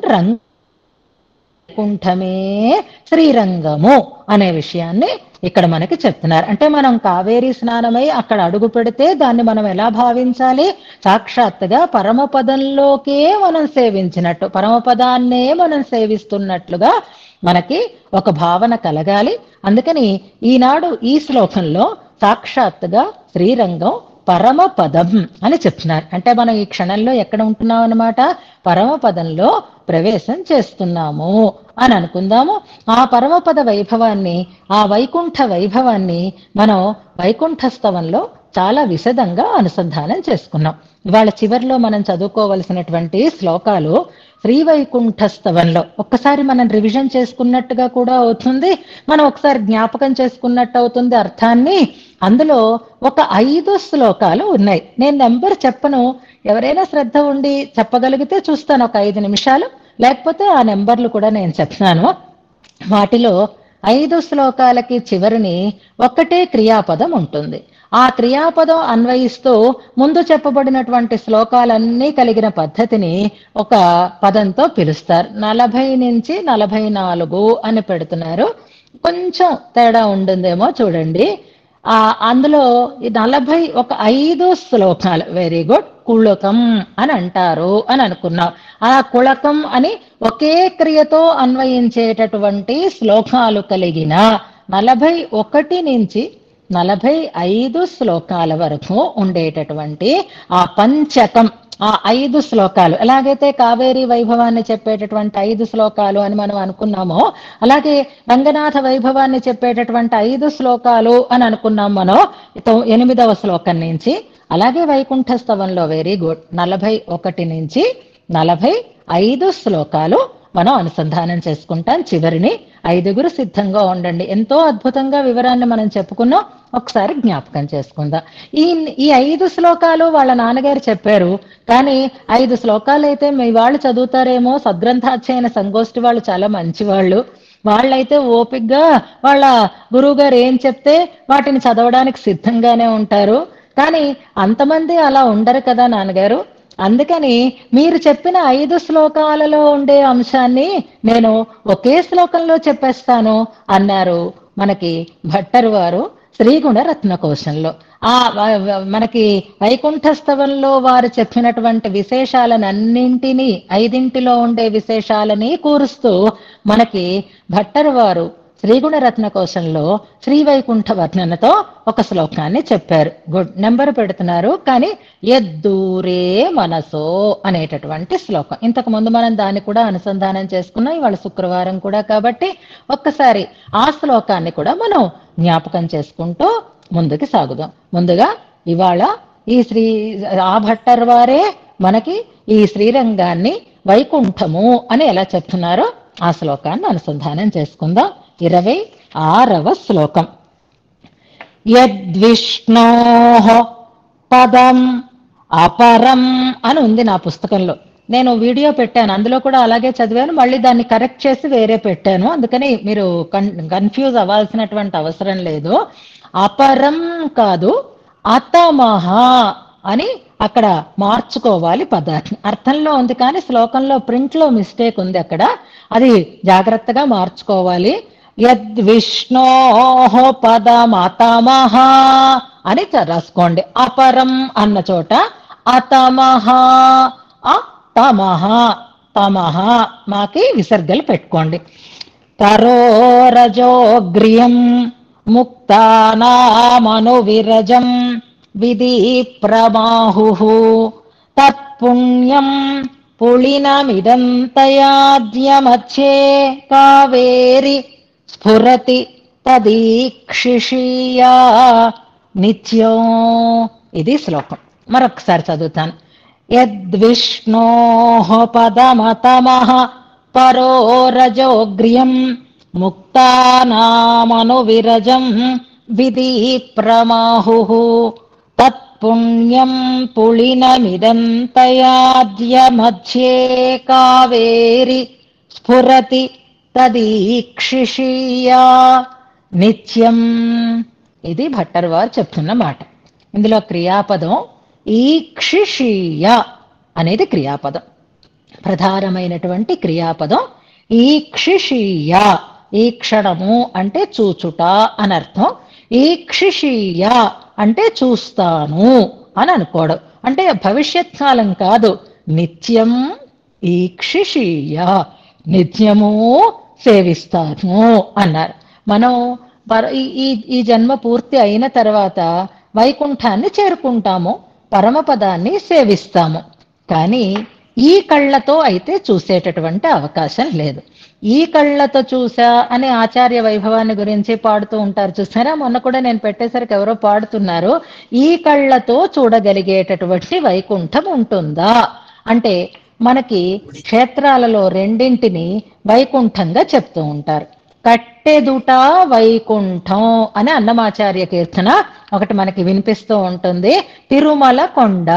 వైకుంఠమే శ్రీరంగము అనే విషయాన్ని ఇక్కడ మనకి చెప్తున్నారు. అంటే మనం కావేరీ స్నానమై అక్కడ అడుగు పెడితే దాన్ని మనం ఎలా భావించాలి? సాక్షాత్తుగా పరమపదంలోకే మనం సేవించినట్టు, పరమపదాన్నే మనం సేవిస్తున్నట్లుగా మనకి ఒక భావన కలగాలి. అందుకని ఈనాడు ఈ శ్లోకంలో సాక్షాత్తుగా శ్రీరంగం పరమపదం అని చెప్తున్నారు. అంటే మనం ఈ క్షణంలో ఎక్కడ ఉంటున్నాం అన్నమాట, పరమపదంలో ప్రవేశం చేస్తున్నాము అని అనుకుందాము. ఆ పరమపద వైభవాన్ని, ఆ వైకుంఠ వైభవాన్ని మనం వైకుంఠస్తవంలో చాలా విశదంగా అనుసంధానం చేసుకున్నాం. ఇవాళ చివరిలో మనం చదువుకోవలసినటువంటి శ్లోకాలు శ్రీవైకుంఠస్తవంలో ఒక్కసారి మనం రివిజన్ చేసుకున్నట్టుగా కూడా అవుతుంది, మనం ఒకసారి జ్ఞాపకం చేసుకున్నట్టు అవుతుంది అర్థాన్ని. అందులో ఒక 5 శ్లోకాలు ఉన్నాయి. నేను నెంబర్ చెప్పను, ఎవరైనా శ్రద్ధ ఉండి చెప్పగలిగితే చూస్తాను ఒక 5 నిమిషాలు, లేకపోతే ఆ నెంబర్లు కూడా నేను చెప్తాను. వాటిలో 5 శ్లోకాలకి చివరిని ఒక్కటే క్రియాపదం ఉంటుంది. ఆ క్రియాపదం అన్వయిస్తూ ముందు చెప్పబడినటువంటి శ్లోకాలన్నీ కలిగిన పద్ధతిని ఒక పదంతో పిలుస్తారు. 40 నుంచి 44 అని పెడుతున్నారు. కొంచెం తేడా ఉంటుందేమో చూడండి. అందులో 40 ఒక 5 శ్లోకాలు. Very good. కుళకం అని అంటారు అని అనుకున్నాం. ఆ కుళకం అని ఒకే క్రియతో అన్వయించేటటువంటి శ్లోకాలు కలిగిన 41 నుంచి 45 శ్లోకాల వరకు ఉండేటటువంటి ఆ పంచకం, ఆ 5 శ్లోకాలు ఎలాగైతే కావేరీ వైభవాన్ని చెప్పేటటువంటి 5 శ్లోకాలు అని మనం అనుకున్నామో, అలాగే రంగనాథ వైభవాన్ని చెప్పేటటువంటి 5 శ్లోకాలు అని అనుకున్నాం మనం 8వ శ్లోకం నుంచి. అలాగే వైకుంఠస్తవంలో వెరీ గుడ్ 41 నుంచి 45 శ్లోకాలు మనం అనుసంధానం చేసుకుంటాం. చివరిని 5గురు సిద్ధంగా ఉండండి. ఎంతో అద్భుతంగా వివరాన్ని మనం చెప్పుకున్నాం, ఒకసారి జ్ఞాపకం చేసుకుందాం. ఈ 5 శ్లోకాలు వాళ్ళ నాన్నగారు చెప్పారు, కానీ 5 శ్లోకాలు అయితే మీ వాళ్ళు చదువుతారేమో. సద్గ్రంథాధ్యయన సంగోష్ఠి వాళ్ళు చాలా మంచి వాళ్ళు, వాళ్ళైతే ఓపిగ్గా వాళ్ళ గురువు గారు ఏం చెప్తే వాటిని చదవడానికి సిద్ధంగానే ఉంటారు. కానీ అంతమంది అలా ఉండరు కదా నాన్నగారు. అందుకని మీరు చెప్పిన 5 శ్లోకాలలో ఉండే అంశాన్ని నేను ఒకే శ్లోకంలో చెప్పేస్తాను అన్నారు మనకి భట్టరు వారు శ్రీగుణ రత్నకోశంలో. మనకి వైకుంఠస్తవంలో వారు చెప్పినటువంటి విశేషాలనన్నింటినీ 5 ఉండే విశేషాలని కూరుస్తూ మనకి భట్టరు వారు శ్రీగుణ రత్నకోశంలో శ్రీవైకుంఠ వర్ణనతో ఒక శ్లోకాన్ని చెప్పారు. గుడ్ నెంబర్ పెడుతున్నారు, కానీ యద్దూరే మనసో అనేటటువంటి శ్లోకం. ఇంతకు ముందు మనం దాన్ని కూడా అనుసంధానం చేసుకున్నాం, ఇవాళ శుక్రవారం కూడా కాబట్టి ఒక్కసారి ఆ శ్లోకాన్ని కూడా మనం జ్ఞాపకం చేసుకుంటూ ముందుకు సాగుదాం. ముందుగా ఇవాళ ఆ భట్టర్ వారే మనకి ఈ శ్రీరంగాన్ని వైకుంఠము అని ఎలా చెప్తున్నారో ఆ శ్లోకాన్ని అనుసంధానం చేసుకుందాం. 26వ శ్లోకం. యద్విష్ణోః పదం అపరం అని ఉంది నా పుస్తకంలో. నేను వీడియో పెట్టాను, అందులో కూడా అలాగే చదివాను, మళ్ళీ దాన్ని కరెక్ట్ చేసి వేరే పెట్టాను. అందుకని మీరు కన్ఫ్యూజ్ అవ్వాల్సినటువంటి అవసరం లేదు. అపరం కాదు, అతమహ అని అక్కడ మార్చుకోవాలి పదార్థం. అర్థంలో ఉంది కానీ శ్లోకంలో ప్రింట్లో మిస్టేక్ ఉంది, అక్కడ అది జాగ్రత్తగా మార్చుకోవాలి. యద్విష్ణోః పదమతమః అని రాసుకోండి. అపరం అన్న చోట అతమః, అతమః, తమః మాకి విసర్గలు పెట్టుకోండి. తరోరజోగ్రియం ముక్తానామను విరజం విధి ప్రమాహుః తత్పుణ్యం పుళినమిదం తయాద్యమధ్యే కావేరి స్ఫురతి తదీక్షిషీయా నిత్యం. ఇది శ్లోకం. మరొకసారి చదువుతాను. యద్విష్ణోః పదమతమః పరోరజోగ్రియం ముక్తానామను విరజం విధి ప్రమాహుః తత్పుణ్యం పుళినమిదం తయాద్య మధ్యే కావేరి స్ఫురతి తదీక్షిషీయా నిత్యం. ఇది భట్టర్ వారు చెప్తున్న మాట. ఇందులో క్రియాపదం ఈక్షిషీయ అనేది క్రియాపదం, ప్రధానమైనటువంటి క్రియాపదం ఈక్షిషీయ. ఈక్షణము అంటే చూచుట అనర్థం. ఈక్షిషీయ అంటే చూస్తాను అని అనుకోవడం, అంటే భవిష్యత్ కాలం కాదు, నిత్యం ఈక్షిషీయ, నిత్యము సేవిస్తాను అన్నారు. మనం ఈ జన్మ పూర్తి అయిన తర్వాత వైకుంఠాన్ని చేరుకుంటాము, పరమపదాన్ని సేవిస్తాము. కానీ ఈ కళ్ళతో అయితే చూసేటటువంటి అవకాశం లేదు. ఈ కళ్ళతో చూసా అనే ఆచార్య వైభవాన్ని గురించి పాడుతూ ఉంటారు, చూసారా? మొన్న కూడా నేను పెట్టేసరికి ఎవరో పాడుతున్నారు, ఈ కళ్ళతో చూడగలిగేటటువంటి వైకుంఠం ఉంటుందా అంటే మనకి క్షేత్రాలలో రెండింటిని వైకుంఠంగా చెప్తూ ఉంటారు. కట్టెదుట వైకుంఠం అని అన్నమాచార్య కీర్తన ఒకటి మనకి వినిపిస్తూ ఉంటుంది. తిరుమల కొండ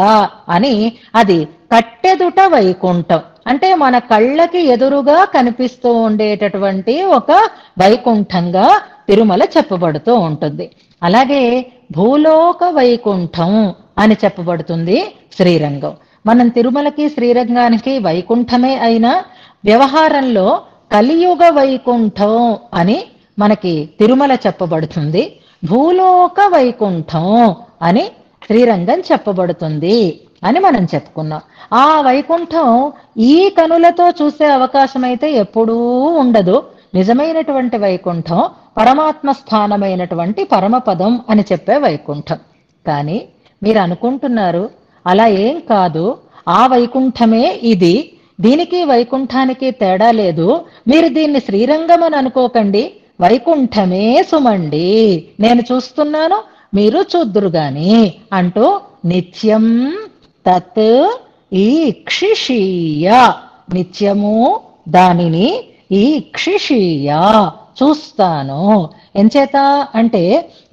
అని, అది కట్టెదుట వైకుంఠం అంటే మన కళ్ళకి ఎదురుగా కనిపిస్తూ ఉండేటటువంటి ఒక వైకుంఠంగా తిరుమల చెప్పబడుతూ ఉంటుంది. అలాగే భూలోక వైకుంఠం అని చెప్పబడుతుంది శ్రీరంగం. మనం తిరుమలకి శ్రీరంగానికి వైకుంఠమే అయినా వ్యవహారంలో కలియుగ వైకుంఠం అని మనకి తిరుమల చెప్పబడుతుంది, భూలోక వైకుంఠం అని శ్రీరంగం చెప్పబడుతుంది అని మనం చెప్పుకున్నాం. ఆ వైకుంఠం ఈ కనులతో చూసే అవకాశం అయితే ఎప్పుడూ ఉండదు. నిజమైనటువంటి వైకుంఠం పరమాత్మ స్థానమైనటువంటి పరమపదం అని చెప్పే వైకుంఠం. కానీ మీరు అనుకుంటున్నారు అలా ఏం కాదు, ఆ వైకుంఠమే ఇది, దీనికి వైకుంఠానికి తేడా లేదు, మీరు దీన్ని శ్రీరంగం అని అనుకోకండి, వైకుంఠమే సుమండి, నేను చూస్తున్నాను మీరు చూద్దురు గాని అంటూ నిత్యం తత్ ఈక్షిషీయ, నిత్యము దానిని ఈక్షిషీయ చూస్తాను. ఎంచేత అంటే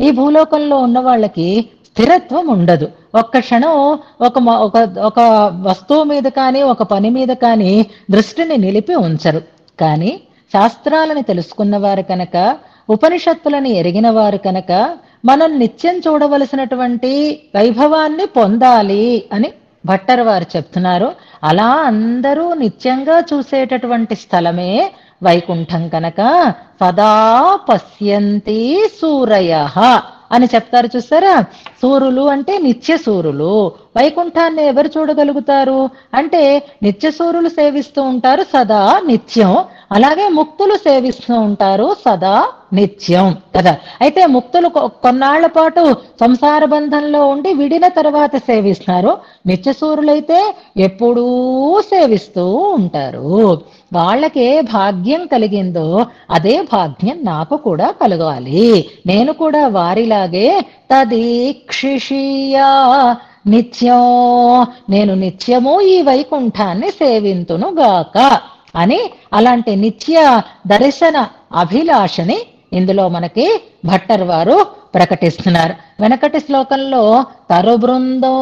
ఈ భూలోకంలో ఉన్న వాళ్ళకి స్థిరత్వం ఉండదు. ఒక్క క్షణం ఒక వస్తువు మీద కానీ ఒక పని మీద కానీ దృష్టిని నిలిపి ఉంచరు. కానీ శాస్త్రాలను తెలుసుకున్న వారు కనుక, ఉపనిషత్తులను ఎరిగిన వారు కనుక, మనం నిత్యం చూడవలసినటువంటి వైభవాన్ని పొందాలి అని భట్టర్ వారు చెప్తున్నారు. అలా అందరూ నిత్యంగా చూసేటటువంటి స్థలమే వైకుంఠం కనుక సదా పశ్యంతి సూరయః అని చెప్తారు చూసారా. సూర్యులు అంటే నిత్య సూర్యులు. వైకుంఠాన్ని ఎవరు చూడగలుగుతారు అంటే నిత్య సూర్యులు సేవిస్తూ ఉంటారు సదా నిత్యం. అలాగే ముక్తులు సేవిస్తూ ఉంటారు సదా నిత్యం కదా. అయితే ముక్తులు కొన్నాళ్ల పాటు సంసార బంధంలో ఉండి విడిన తర్వాత సేవిస్తున్నారు. నిత్య సూర్యులైతే ఎప్పుడూ సేవిస్తూ ఉంటారు. వాళ్ళకే భాగ్యం కలిగిందో అదే భాగ్యం నాకు కూడా కలగాలి. నేను కూడా వారిలాగే తదీక్షిషీయా నిత్యం, నేను నిత్యము ఈ వైకుంఠాన్ని సేవింతునుగాక అని అలాంటి నిత్య దర్శన అభిలాషని ఇందులో మనకి భట్టర్ వారు ప్రకటిస్తున్నారు. వెనకటి శ్లోకంలో తరు బృందం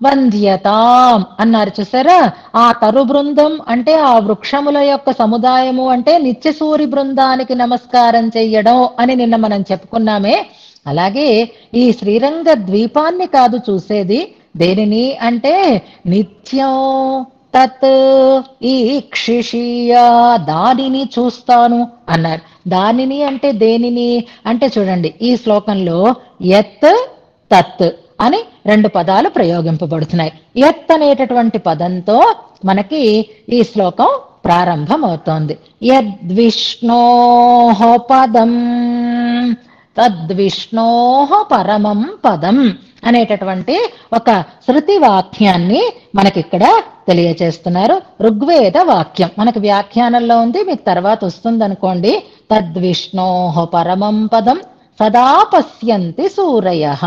వంద్యతాం అన్నారు చూసారా. ఆ తరు బృందం అంటే ఆ వృక్షముల యొక్క సముదాయము అంటే నిత్య సూరి బృందానికి నమస్కారం చెయ్యడం అని నిన్న మనం చెప్పుకున్నామే. అలాగే ఈ శ్రీరంగ ద్వీపాన్ని కాదు చూసేది, దేనిని అంటే నిత్యం తత్ ఈక్షిషీయ, దానిని చూస్తాను అన్నారు. దానిని అంటే దేనిని అంటే చూడండి, ఈ శ్లోకంలో యత్ తత్ అని రెండు పదాలు ప్రయోగింపబడుతున్నాయి. యత్ అనేటటువంటి పదంతో మనకి ఈ శ్లోకం ప్రారంభమవుతోంది. యద్విష్ణోః పదం తద్విష్ణోః పరమం పదం అనేటటువంటి ఒక శృతి వాక్యాన్ని మనకిక్కడ తెలియచేస్తున్నారు. ఋగ్వేద వాక్యం మనకి వ్యాఖ్యానంలో ఉంది, మీకు తర్వాత వస్తుంది అనుకోండి. తద్విష్ణోః పరమం పదం సదా పశ్యంతి సూరయః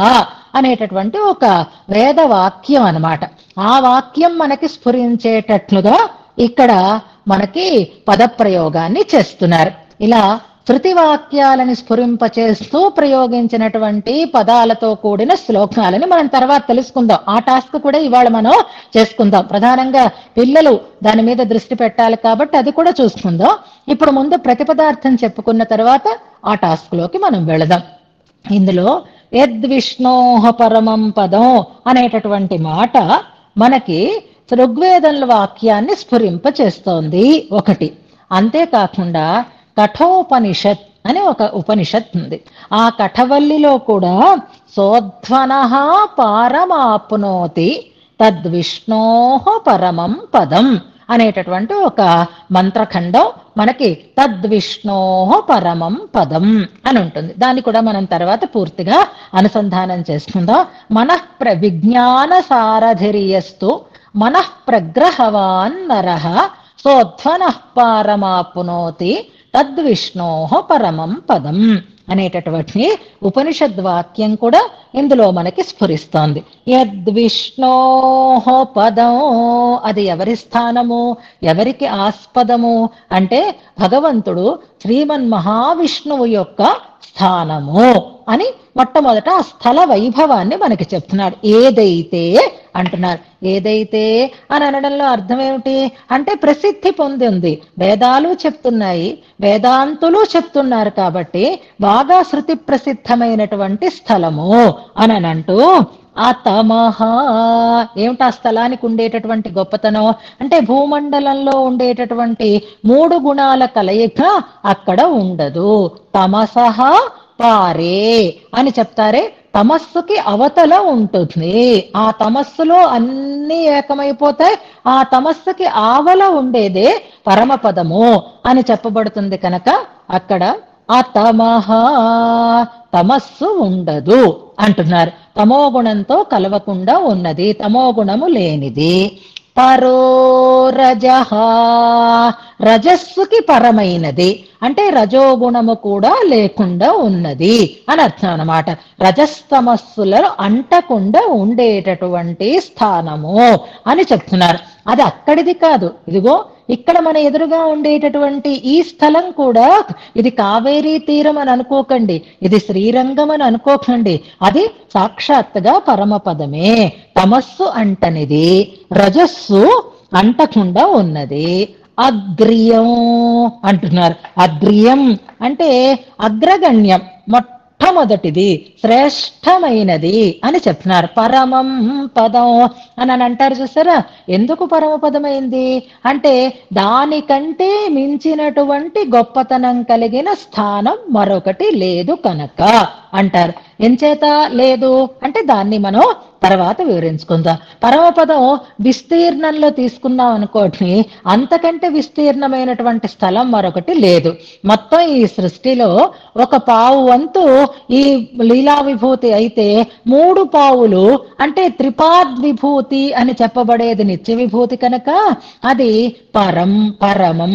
అనేటటువంటి ఒక వేద వాక్యం అన్నమాట. ఆ వాక్యం మనకి స్ఫురించేటట్లుగా ఇక్కడ మనకి పదప్రయోగాన్ని చేస్తున్నారు. ఇలా శృతి వాక్యాలని స్ఫురింపచేస్తూ ప్రయోగించినటువంటి పదాలతో కూడిన శ్లోకాలని మనం తర్వాత తెలుసుకుందాం. ఆ టాస్క్ కూడా ఇవాళ మనం చేసుకుందాం. ప్రధానంగా పిల్లలు దాని మీద దృష్టి పెట్టాలి కాబట్టి అది కూడా చూసుకుందాం. ఇప్పుడు ముందు ప్రతిపదార్థం చెప్పుకున్న తర్వాత ఆ టాస్క్ లోకి మనం వెళదాం. ఇందులో యద్విష్ణోః పరమం పదం అనేటటువంటి మాట మనకి ఋగ్వేదంల వాక్యాన్ని స్ఫురింపచేస్తోంది ఒకటి. అంతేకాకుండా కఠోపనిషత్ అని ఒక ఉపనిషత్ ఉంది. ఆ కఠవల్లిలో కూడా సోధ్వనః పారమాప్నోతి తద్విష్ణోః పరమం పదం అనేటటువంటి ఒక మంత్రఖండం మనకి తద్విష్ణోః పరమం పదం అని ఉంటుంది. దాన్ని కూడా మనం తర్వాత పూర్తిగా అనుసంధానం చేసుకుందాం. విజ్ఞాన సారథిరియస్తు మనః ప్రగ్రహవాన్ నరః సోధ్వనః పారమాప్నోతి తద్విష్ణోః పరమం పదం అనేటటువంటి ఉపనిషద్ వాక్యం కూడా ఇందులో మనకి స్ఫురిస్తోంది. యద్విష్ణోః పదం, అది ఎవరి స్థానము, ఎవరికి ఆస్పదము అంటే భగవంతుడు శ్రీమన్ మహావిష్ణువు యొక్క స్థానము అని మొట్టమొదట ఆ స్థల వైభవాన్ని మనకి చెప్తున్నాడు. ఏదైతే అంటున్నారు. ఏదైతే అని అనడంలో అర్థం ఏమిటి అంటే ప్రసిద్ధి పొందింది. వేదాలు చెప్తున్నాయి, వేదాంతులు చెప్తున్నారు కాబట్టి బాగా శృతి ప్రసిద్ధమైనటువంటి స్థలము అని అంటూ ఆ తమహ ఏమిటి ఆ స్థలానికి ఉండేటటువంటి గొప్పతనం అంటే భూమండలంలో ఉండేటటువంటి 3 గుణాల కలయిక అక్కడ ఉండదు. తమసహ పారే అని చెప్తారే, తమస్సుకి అవతల ఉంటుంది. ఆ తమస్సులో అన్ని ఏకమైపోతాయి. ఆ తమస్సుకి ఆవల ఉండేదే పరమపదము అని చెప్పబడుతుంది కనుక అక్కడ ఆ తమహ తమస్సు ఉండదు అంటున్నారు. తమో గుణంతో కలవకుండా ఉన్నది, తమో గుణము లేనిది. పరో రజః, రజస్సుకి పరమైనది అంటే రజోగుణము కూడా లేకుండా ఉన్నది అని అర్థం అన్నమాట. రజస్తమస్సులలో అంటకుండా ఉండేటటువంటి స్థానము అని చెప్తున్నారు. అది అక్కడిది కాదు, ఇదిగో ఇక్కడ మన ఎదురుగా ఉండేటటువంటి ఈ స్థలం కూడా ఇది కావేరీ తీరం అని అనుకోకండి, ఇది శ్రీరంగం అని అనుకోకండి. అది సాక్షాత్తుగా పరమపదమే. తమస్సు అంటనిది, రజస్సు అంటకుండా ఉన్నది. అగ్రియం అంటున్నారు. అగ్రియం అంటే అగ్రగణ్యం, మొట్టమొదటి మొట్టమొదటిది, శ్రేష్టమైనది అని చెప్తున్నారు. పరమం పదం అని అంటారు చూసారా. ఎందుకు పరమపదమైంది అంటే దానికంటే మించినటువంటి గొప్పతనం కలిగిన స్థానం మరొకటి లేదు కనుక అంటారు. ఎంచేత లేదు అంటే దాన్ని మనం తర్వాత వివరించుకుందాం. పరమపదం విస్తీర్ణంలో తీసుకున్నాం అనుకోండి, అంతకంటే విస్తీర్ణమైనటువంటి స్థలం మరొకటి లేదు. మొత్తం ఈ సృష్టిలో ఒక పావు వంతు ఈ లీలా విభూతి అయితే 3 పావులు అంటే త్రిపాద్విభూతి అని చెప్పబడేది నిత్య విభూతి కనుక అది పరమం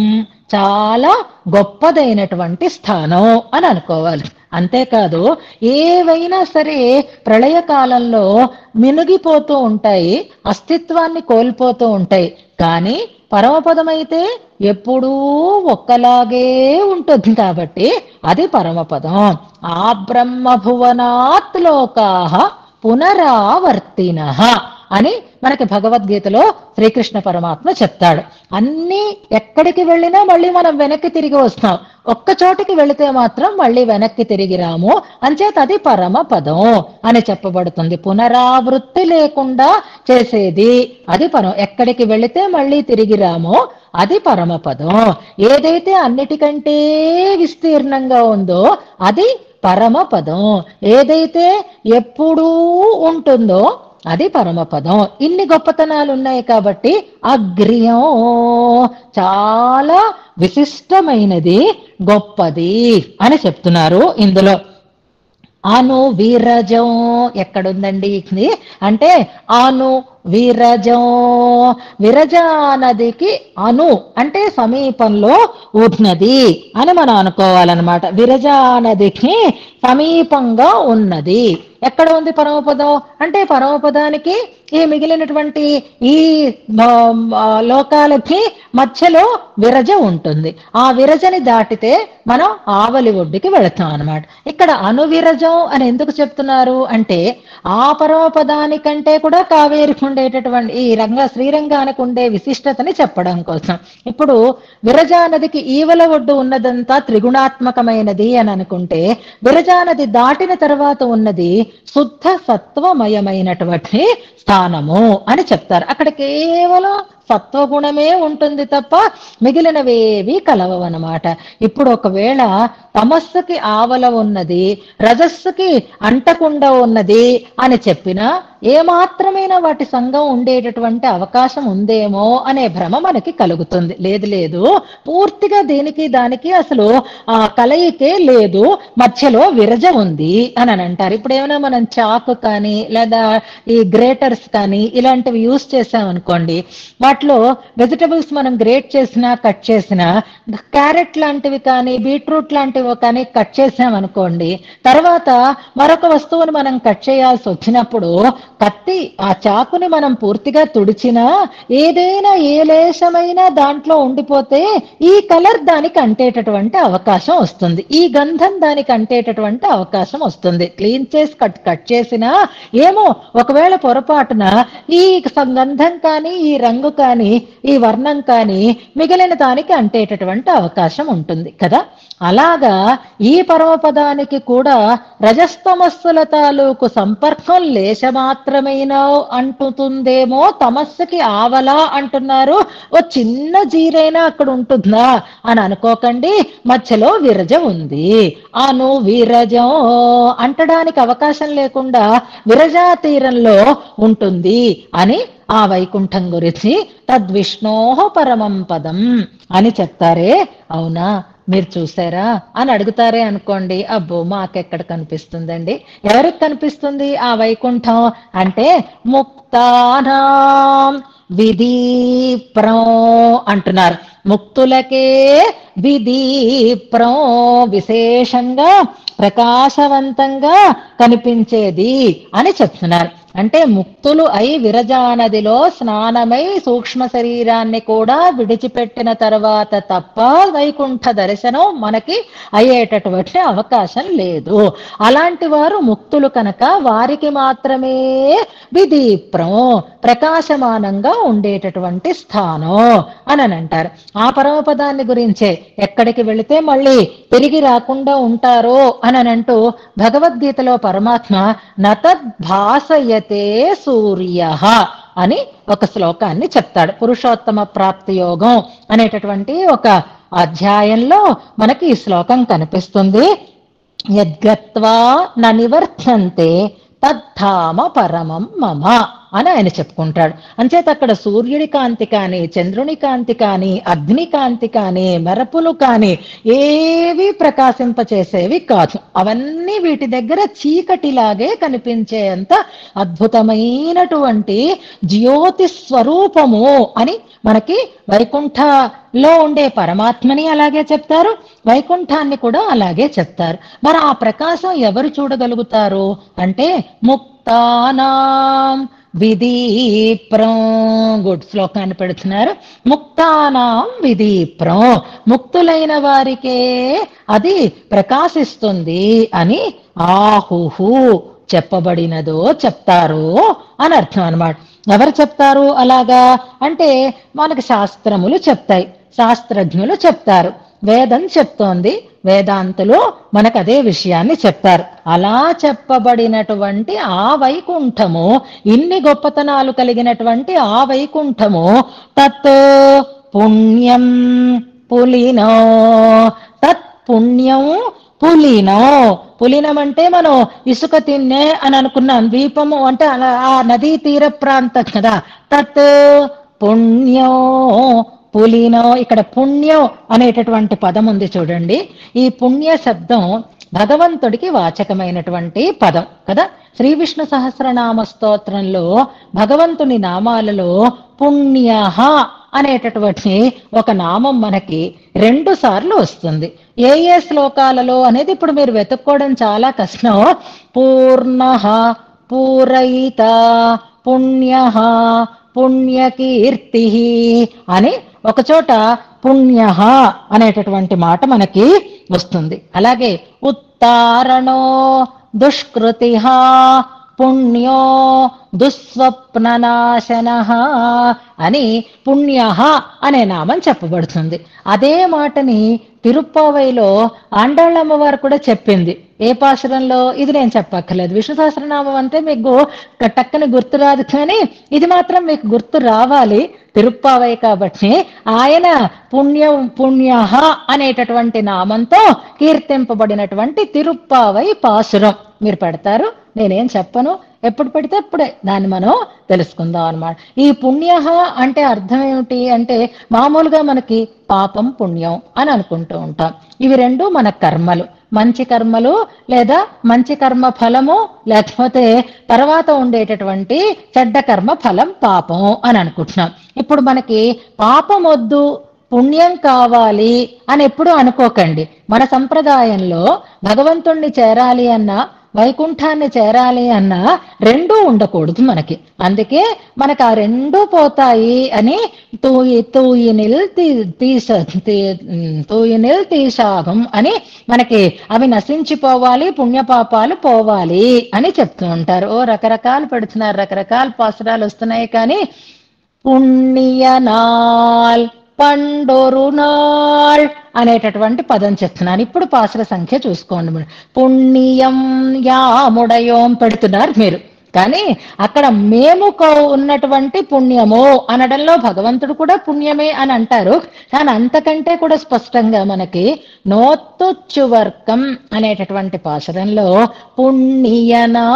చాలా గొప్పదైనటువంటి స్థానం అని అనుకోవాలి. అంతేకాదు ఏవైనా సరే ప్రళయకాలంలో మినుగిపోతూ ఉంటాయి, అస్తిత్వాన్ని కోల్పోతూ ఉంటాయి. కానీ పరమపదమైతే ఎప్పుడూ ఒక్కలాగే ఉంటుంది కాబట్టి అది పరమపదం. ఆ బ్రహ్మభువనాత్ లోకాః పునరావర్తినః అని మనకి భగవద్గీతలో శ్రీకృష్ణ పరమాత్మ చెప్తాడు. అన్నీ ఎక్కడికి వెళ్ళినా మళ్ళీ మనం వెనక్కి తిరిగి వస్తాం, ఒక్క చోటికి వెళితే మాత్రం మళ్ళీ వెనక్కి తిరిగి రాము. అంచేత అది పరమ పదం అని చెప్పబడుతుంది. పునరావృత్తి లేకుండా చేసేది అది ఎక్కడికి వెళితే మళ్ళీ తిరిగి రామో అది పరమపదం. ఏదైతే అన్నిటికంటే విస్తీర్ణంగా ఉందో అది పరమపదం. ఏదైతే ఎప్పుడూ ఉంటుందో అది పరమపదం. ఇన్ని గొప్పతనాలు ఉన్నాయి కాబట్టి అగ్ర్యం చాలా విశిష్టమైనది, గొప్పది అని చెప్తున్నారు. ఇందులో అను వీరజం ఎక్కడుందండి ఇది అంటే అను విరజం, విరజా నదికి అను అంటే సమీపంలో ఉన్నది అని మనం అనుకోవాలన్నమాట. విరజా నదికి సమీపంగా ఉన్నది. ఎక్కడ ఉంది పరమపదం అంటే పరమపదానికి ఈ మిగిలినటువంటి ఈ లోకాలకి మధ్యలో విరజ ఉంటుంది. ఆ విరజని దాటితే మనం ఆవలి ఒడ్డుకి వెళతాం అన్నమాట. ఇక్కడ అనువిరజం అని ఎందుకు చెప్తున్నారు అంటే ఆ పరమపదానికంటే కూడా కావేరికి ఉండేటటువంటి ఈ శ్రీరంగానికి ఉండే విశిష్టతని చెప్పడం కోసం. ఇప్పుడు విరజా నదికి ఈవల ఒడ్డు ఉన్నదంతా త్రిగుణాత్మకమైనది అని అనుకుంటే విరజా నది దాటిన తర్వాత ఉన్నది శుద్ధ సత్వమయమైనటువంటి స్థానము అని చెప్తారు. అక్కడ కేవలం సత్వగుణమే ఉంటుంది తప్ప మిగిలినవేవి కలవనమాట. ఇప్పుడు ఒకవేళ తమస్సుకి ఆవల ఉన్నది, రజస్సుకి అంటకుండా ఉన్నది అని చెప్పినా ఏమాత్రమైనా వాటి సంఘం ఉండేటటువంటి అవకాశం ఉందేమో అనే భ్రమ మనకి కలుగుతుంది. లేదు, పూర్తిగా దీనికి దానికి అసలు కలయికే లేదు, మధ్యలో విరజ ఉంది అని అంటారు. ఇప్పుడు ఏమైనా మనం చాకు కానీ లేదా ఈ గ్రేటర్స్ కానీ ఇలాంటివి యూజ్ చేసామనుకోండి, వాటిలో వెజిటబుల్స్ మనం గ్రేట్ చేసినా కట్ చేసినా క్యారెట్ లాంటివి కానీ బీట్రూట్ లాంటివి కానీ కట్ చేసామనుకోండి, తర్వాత మరొక వస్తువుని మనం కట్ చేయాల్సి వచ్చినప్పుడు కత్తి ఆ చాకుని మనం పూర్తిగా తుడిచినా ఏదైనా ఏ లేశమైనా దాంట్లో ఉండిపోతే ఈ కలర్ దానికి అంటేటటువంటి అవకాశం వస్తుంది, ఈ గంధం దానికి అంటేటటువంటి అవకాశం వస్తుంది. క్లీన్ చేసి కట్ చేసినా ఏమో ఒకవేళ పొరపాటున ఈ గంధం కానీ ఈ రంగు కానీ ఈ వర్ణం కానీ మిగిలిన దానికి అంటేటటువంటి అవకాశం ఉంటుంది కదా. అలాగా ఈ పరమపదానికి కూడా రజస్తమస్సుల తాలూకు సంపర్కం లేశమాత్రమైనా అంటుతుందేమో. తమస్సుకి ఆవలా అంటున్నారు, ఓ చిన్న జీరైనా అక్కడ ఉంటుందా అని అనుకోకండి, మధ్యలో విరజ ఉంది. అను విరజం అంటడానికి అవకాశం లేకుండా విరజా తీరంలో ఉంటుంది అని ఆ వైకుంఠం గురించి తద్విష్ణోః పరమం పదం అని చెప్తారే. అవునా మీరు చూసారా అని అడుగుతారే అనుకోండి, అబ్బో మాకెక్కడ కనిపిస్తుందండి, ఎవరికి కనిపిస్తుంది ఆ వైకుంఠం అంటే ముక్తానాం విదీప్రం అంటున్నారు. ముక్తులకే విదీప్రం విశేషంగా ప్రకాశవంతంగా కనిపించేది అని చెప్తున్నారు. అంటే ముక్తులు అయి విరజానదిలో స్నానమై సూక్ష్మ శరీరాన్ని కూడా విడిచిపెట్టిన తర్వాత తప్ప వైకుంఠ దర్శనం మనకి అయ్యేటటువంటి అవకాశం లేదు. అలాంటి వారు ముక్తులు కనుక వారికి మాత్రమే విదీప్రం ప్రకాశమానంగా ఉండేటటువంటి స్థానం అని అంటారు. ఆ పరమపదాన్ని గురించే ఎక్కడికి వెళితే మళ్ళీ తిరిగి రాకుండా ఉంటారో అని అంటూ భగవద్గీతలో పరమాత్మ నతద్భాసయతే సూర్య అని ఒక శ్లోకాన్ని చెప్తాడు. పురుషోత్తమ ప్రాప్తి యోగం అనేటటువంటి ఒక అధ్యాయంలో మనకి ఈ శ్లోకం కనిపిస్తుంది. యద్గత్వా న నివర్తంతే తద్ధామ పరమం మమ అని ఆయన చెప్పుకుంటాడు. అంచేత అక్కడ సూర్యుడి కాంతి కానీ, చంద్రుని కాంతి కానీ, అగ్ని కాంతి కానీ, మెరపులు కానీ ఏవి ప్రకాశింపచేసేవి కాదు. అవన్నీ వీటి దగ్గర చీకటిలాగే కనిపించేంత అద్భుతమైనటువంటి జ్యోతి స్వరూపము అని మనకి వైకుంఠలో ఉండే పరమాత్మని అలాగే చెప్తారు, వైకుంఠాన్ని కూడా అలాగే చెప్తారు. మరి ఆ ప్రకాశం ఎవరు చూడగలుగుతారు అంటే ముక్తానాం విదీప్రం. గుడ్ శ్లోకాన్ని పెడుతున్నారు. ముక్తానాం విదీప్రం, ముక్తులైన వారికే అది ప్రకాశిస్తుంది అని ఆహుహు చెప్పబడినదో చెప్తారు అని అర్థం అన్నమాట. ఎవరు చెప్తారు అలాగా అంటే మనకి శాస్త్రములు చెప్తాయి, శాస్త్రజ్ఞులు చెప్తారు, వేదం చెప్తోంది, వేదాంతులు మనకు అదే విషయాన్ని చెప్తారు. అలా చెప్పబడినటువంటి ఆ వైకుంఠము, ఇన్ని గొప్పతనాలు కలిగినటువంటి ఆ వైకుంఠము తత్ పుణ్యం పులినో, తత్ పుణ్యం పులినో. పులినం అంటే మనం ఇసుక తిన్నే అని అనుకున్నాం, ద్వీపము అంటే ఆ నదీ తీర ప్రాంతం కదా. తత్ పుణ్యం పులినో. ఇక్కడ పుణ్యం అనేటటువంటి పదం ఉంది చూడండి. ఈ పుణ్య శబ్దం భగవంతుడికి వాచకమైనటువంటి పదం కదా. శ్రీ విష్ణు సహస్రనామ స్తోత్రంలో భగవంతుని నామాలలో పుణ్య అనేటటువంటి ఒక నామం మనకి 2 సార్లు వస్తుంది. ఏ ఏ శ్లోకాలలో అనేది ఇప్పుడు మీరు వెతుక్కోవడం చాలా కష్టం. పూర్ణ, పూరయిత, పుణ్య, పుణ్యకీర్తి అని ఒకచోట పుణ్య అనేటటువంటి మాట మనకి వస్తుంది. అలాగే ఉత్తారణో దుష్కృతి పుణ్యో దుస్వప్ననాశన అని పుణ్య అనే నామం చెప్పబడుతుంది. అదే మాటని తిరుప్పావైలో ఆండాళ్ళమ్మ వారు కూడా చెప్పింది. ఏ పాశురంలో ఇది నేను చెప్పక్కర్లేదు. విష్ణు సహస్రనామం అంటే మీకు టక్కని గుర్తు రాదు, కానీ ఇది మాత్రం మీకు గుర్తు రావాలి, తిరుప్పావై కాబట్టి. ఆయన పుణ్య అనేటటువంటి నామంతో కీర్తింపబడినటువంటి తిరుప్పావై పాశురం మీరు పెడతారు, నేనేం చెప్పను, ఎప్పుడు పెడితే అప్పుడే దాన్ని మనం తెలుసుకుందాం అన్నమాట. ఈ పుణ్య అంటే అర్థం ఏమిటి అంటే మామూలుగా మనకి పాపం పుణ్యం అని అనుకుంటూ ఉంటాం. ఇవి 2 మన కర్మలు, మంచి కర్మలు లేదా మంచి కర్మ ఫలము, లేకపోతే తర్వాత ఉండేటటువంటి చెడ్డ కర్మ ఫలం పాపం అని అనుకుంటున్నాం. ఇప్పుడు మనకి పాపం వద్దు పుణ్యం కావాలి అని ఎప్పుడూ అనుకోకండి. మన సంప్రదాయంలో భగవంతుణ్ణి చేరాలి అన్నా, వైకుంఠాన్ని చేరాలి అన్నా 2 ఉండకూడదు మనకి. అందుకే మనకు ఆ 2 పోతాయి అని తూయినిల్ తీసాగం అని మనకి అవి నశించిపోవాలి, పుణ్యపాపాలు పోవాలి అని చెప్తూ ఉంటారు. రకరకాలు పెడుతున్నారు, రకరకాల పాసురాలు వస్తున్నాయి. కానీ పుణ్యనాల్ పండొరునాళ్ అనేటటువంటి పదం చెప్తున్నాను. ఇప్పుడు పాసుర సంఖ్య చూసుకోండి. పుణ్యం యాముడయోం పెడుతున్నారు మీరు, కానీ అక్కడ మేము ఉన్నటువంటి పుణ్యము అనడంలో భగవంతుడు కూడా పుణ్యమే అని అంటారు. కానీ అంతకంటే కూడా స్పష్టంగా మనకి నోత్తుచ్చువర్కం అనేటటువంటి పాశురంలో పుణ్యనా,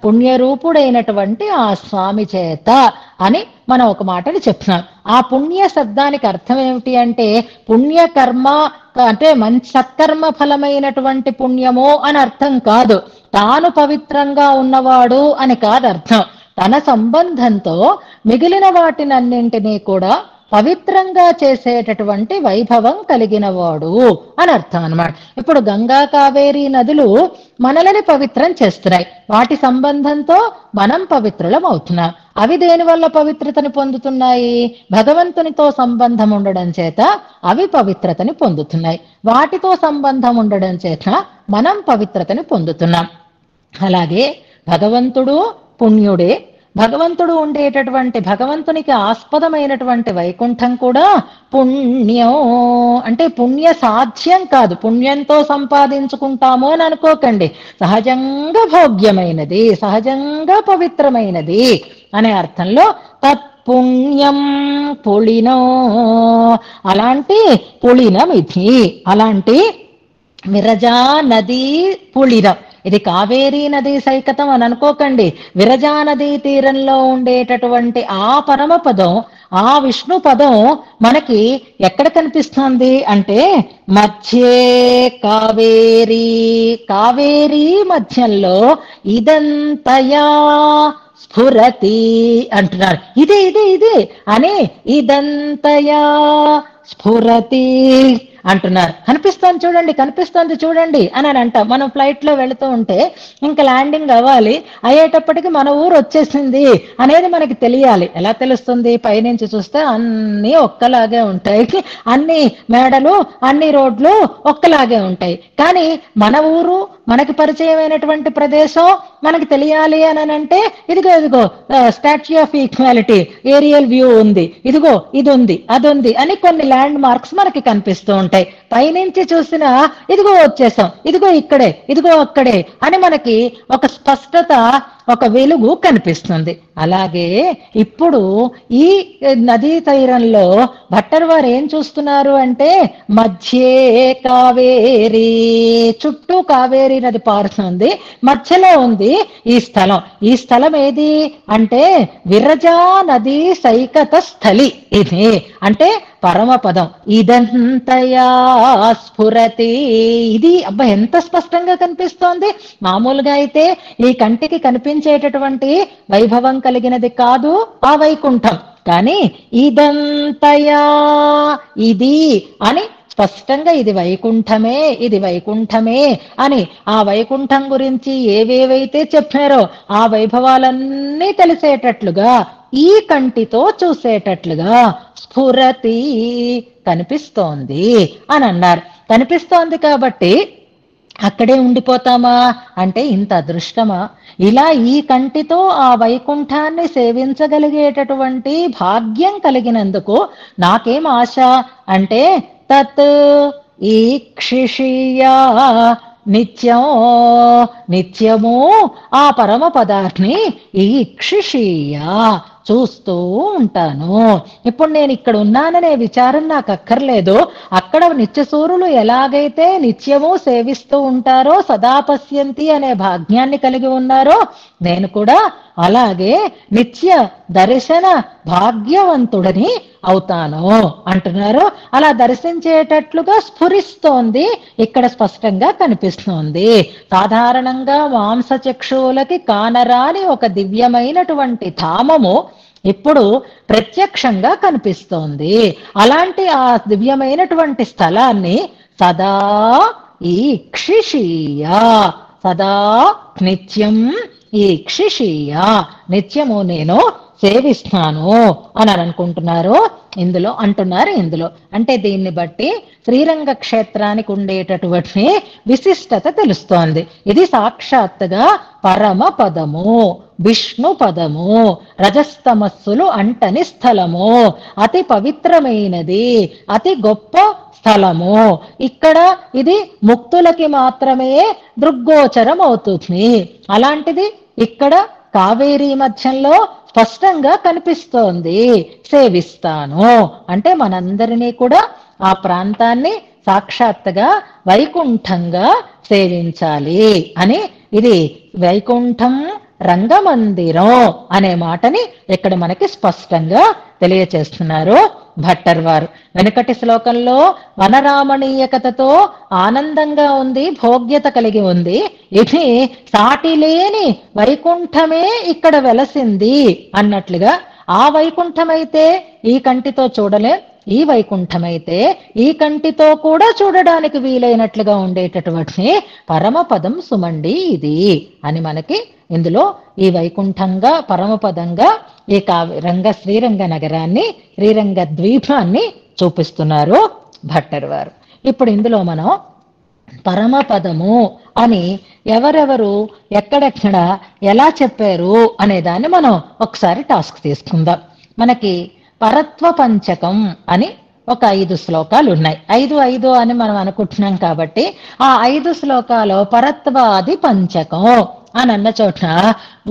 పుణ్యరూపుడైనటువంటి ఆ స్వామి చేత అని మనం ఒక మాటని చెప్తున్నాం. ఆ పుణ్య శబ్దానికి అర్థం ఏమిటి అంటే పుణ్యకర్మ అంటే మంచి సత్కర్మ ఫలమైనటువంటి పుణ్యము అని అర్థం కాదు, తాను పవిత్రంగా ఉన్నవాడు అని కాదు అర్థం. తన సంబంధంతో మిగిలిన వాటినన్నింటినీ కూడా పవిత్రంగా చేసేటటువంటి వైభవం కలిగిన వాడు అని అర్థం అన్నమాట. ఇప్పుడు గంగా కావేరీ నదులు మనల్ని పవిత్రం చేస్తున్నాయి. వాటి సంబంధంతో మనం పవిత్రులం అవుతున్నాం. అవి దేని వల్ల పవిత్రతని పొందుతున్నాయి? భగవంతునితో సంబంధం ఉండడం చేత అవి పవిత్రతని పొందుతున్నాయి. వాటితో సంబంధం ఉండడం చేత మనం పవిత్రతని పొందుతున్నాం. అలాగే భగవంతుడు పుణ్యుడే. భగవంతుడు ఉండేటటువంటి భగవంతునికి ఆస్పదమైనటువంటి వైకుంఠం కూడా పుణ్యం. అంటే పుణ్య సాధ్యం కాదు, పుణ్యంతో సంపాదించుకుంటాము అని అనుకోకండి. సహజంగా భోగ్యమైనది, సహజంగా పవిత్రమైనది అనే అర్థంలో తత్పుణ్యం పుళినో. అలాంటి పుళినం ఇది. అలాంటి విరజా నదీ పుళినం. ఇది కావేరీ నదీ సైకతం అని అనుకోకండి. విరజా నదీ తీరంలో ఉండేటటువంటి ఆ పరమ పదం, ఆ విష్ణు పదం మనకి ఎక్కడ కనిపిస్తుంది అంటే మధ్యే కావేరీ. కావేరీ మధ్యంలో ఇదంతయా స్ఫురతి అంటున్నారు. ఇదే ఇదే ఇదే అని ఇదంతయా స్ఫురతి అంటున్నారు. కనిపిస్తోంది చూడండి, కనిపిస్తోంది చూడండి అని అంటాం. మనం ఫ్లైట్ లో వెళుతూ ఉంటే ఇంకా ల్యాండింగ్ అవ్వాలి, అయ్యేటప్పటికి మన ఊరు వచ్చేసింది అనేది మనకి తెలియాలి. ఎలా తెలుస్తుంది? పైనుంచి చూస్తే అన్ని ఒక్కలాగే ఉంటాయి, అన్ని మేడలు అన్ని రోడ్లు ఒక్కలాగే ఉంటాయి. కానీ మన ఊరు, మనకి పరిచయమైనటువంటి ప్రదేశం మనకి తెలియాలి అని అంటే ఇదిగో ఇదిగో statue of equality aerial view ఉంది, ఇదిగో ఇది ఉంది అది ఉంది అని కొన్ని ల్యాండ్ మార్క్స్ మనకి కనిపిస్తూ ఉంటాయి. పైనుంచి చూసినా ఇదిగో వచ్చేసాం, ఇదిగో ఇక్కడే, ఇదిగో అక్కడే అని మనకి ఒక స్పష్టత, ఒక వెలుగు కనిపిస్తుంది. అలాగే ఇప్పుడు ఈ నదీ తీరంలో భట్టర్ వారు ఏం చూస్తున్నారు అంటే మధ్యే కావేరీ, చుట్టూ కావేరీ నది పారుతుంది, మధ్యలో ఉంది ఈ స్థలం. ఈ స్థలం ఏది అంటే విరజా నదీ సైకత స్థలి. ఇది అంటే పరమపదం. ఇదంతయా స్ఫురతి. ఇది అబ్బా ఎంత స్పష్టంగా కనిపిస్తోంది. మామూలుగా అయితే ఈ కంటికి కనిపించేటటువంటి వైభవం కలిగినది కాదు ఆ వైకుంఠం. కానీ ఇదంతయా ఇది అని స్పష్టంగా ఇది వైకుంఠమే, ఇది వైకుంఠమే అని ఆ వైకుంఠం గురించి ఏవేవైతే చెప్పారో ఆ వైభవాలన్నీ తెలిసేటట్లుగా, ఈ కంటితో చూసేటట్లుగా స్ఫురతి కనిపిస్తోంది అని అన్నారు. కనిపిస్తోంది కాబట్టి అక్కడే ఉండిపోతామా అంటే ఇంత అదృష్టమా? ఇలా ఈ కంటితో ఆ వైకుంఠాన్ని సేవించగలిగేటటువంటి భాగ్యం కలిగినందుకు నాకేం ఆశ అంటే తత్ ఈక్షిషియా నిత్యం, నిత్యము ఆ పరమ పదార్థని ఈక్షిషియా చూస్తూ ఉంటాను. ఇప్పుడు నేను ఇక్కడ ఉన్నాననే విచారం నాకు అక్కర్లేదు. అక్కడ నిత్యసూరులు ఎలాగైతే నిత్యము సేవిస్తూ ఉంటారో, సదా పశ్యంతి అనే భాగ్యాన్ని కలిగి ఉన్నారో, నేను కూడా అలాగే నిత్య దర్శన భాగ్యవంతుడని అవుతాను అంటున్నారు. అలా దర్శించేటట్లుగా స్ఫురిస్తోంది, ఇక్కడ స్పష్టంగా కనిపిస్తోంది. సాధారణంగా మాంసచక్షువులకి కానరాని ఒక దివ్యమైనటువంటి ధామము ఇప్పుడు ప్రత్యక్షంగా కనిపిస్తోంది. అలాంటి ఆ దివ్యమైనటువంటి స్థలాన్ని సదా ఈక్షిషీయా, సదా నిత్యం ఈక్షిషీయా, నిత్యము నేను సేవిస్తాను అని అనుకుంటున్నారు. ఇందులో అంటున్నారు. ఇందులో అంటే దీన్ని బట్టి శ్రీరంగ క్షేత్రానికి ఉండేటటువంటి విశిష్టత తెలుస్తోంది. ఇది సాక్షాత్తుగా పరమ పదము, విష్ణు పదము, రజస్తమస్సులు అంటని స్థలము, అతి పవిత్రమైనది, అతి గొప్ప స్థలము. ఇక్కడ ఇది ముక్తులకి మాత్రమే దృగ్గోచరం అవుతుంది. అలాంటిది ఇక్కడ కావేరీ మధ్యంలో స్పష్టంగా కనిపిస్తోంది. సేవిస్తాను అంటే మనందరినీ కూడా ఆ ప్రాంతాన్ని సాక్షాత్తుగా వైకుంఠంగా సేవించాలి అని, ఇది వైకుంఠం రంగమందిరం అనే మాటని ఇక్కడ మనకి స్పష్టంగా తెలియచేస్తున్నారు భట్టర్ వారు. వెనుకటి శ్లోకంలో వనరామణీయకతతో ఆనందంగా ఉంది, భోగ్యత కలిగి ఉంది. ఇది సాటి లేని వైకుంఠమే ఇక్కడ వెలసింది అన్నట్లుగా ఆ వైకుంఠమైతే ఈ కంటితో చూడలేం, ఈ వైకుంఠమైతే ఈ కంటితో కూడా చూడడానికి వీలైనట్లుగా ఉండేటటువంటి పరమపదం సుమండి ఇది అని మనకి ఇందులో ఈ వైకుంఠంగా పరమపదంగా ఈ శ్రీరంగ నగరాన్ని, శ్రీరంగ ద్వీపాన్ని చూపిస్తున్నారు భట్టరు వారు. ఇప్పుడు ఇందులో మనం పరమపదము అని ఎవరెవరు ఎక్కడెక్కడ ఎలా చెప్పారు అనే దాన్ని మనం ఒకసారి టాస్క్ తీసుకుందాం. మనకి పరత్వ పంచకం అని ఒక 5 శ్లోకాలు ఉన్నాయి. 5 అని మనం అనుకుంటున్నాం కాబట్టి ఆ 5 శ్లోకాలు పరత్వాది పంచకం అని అన్న చోట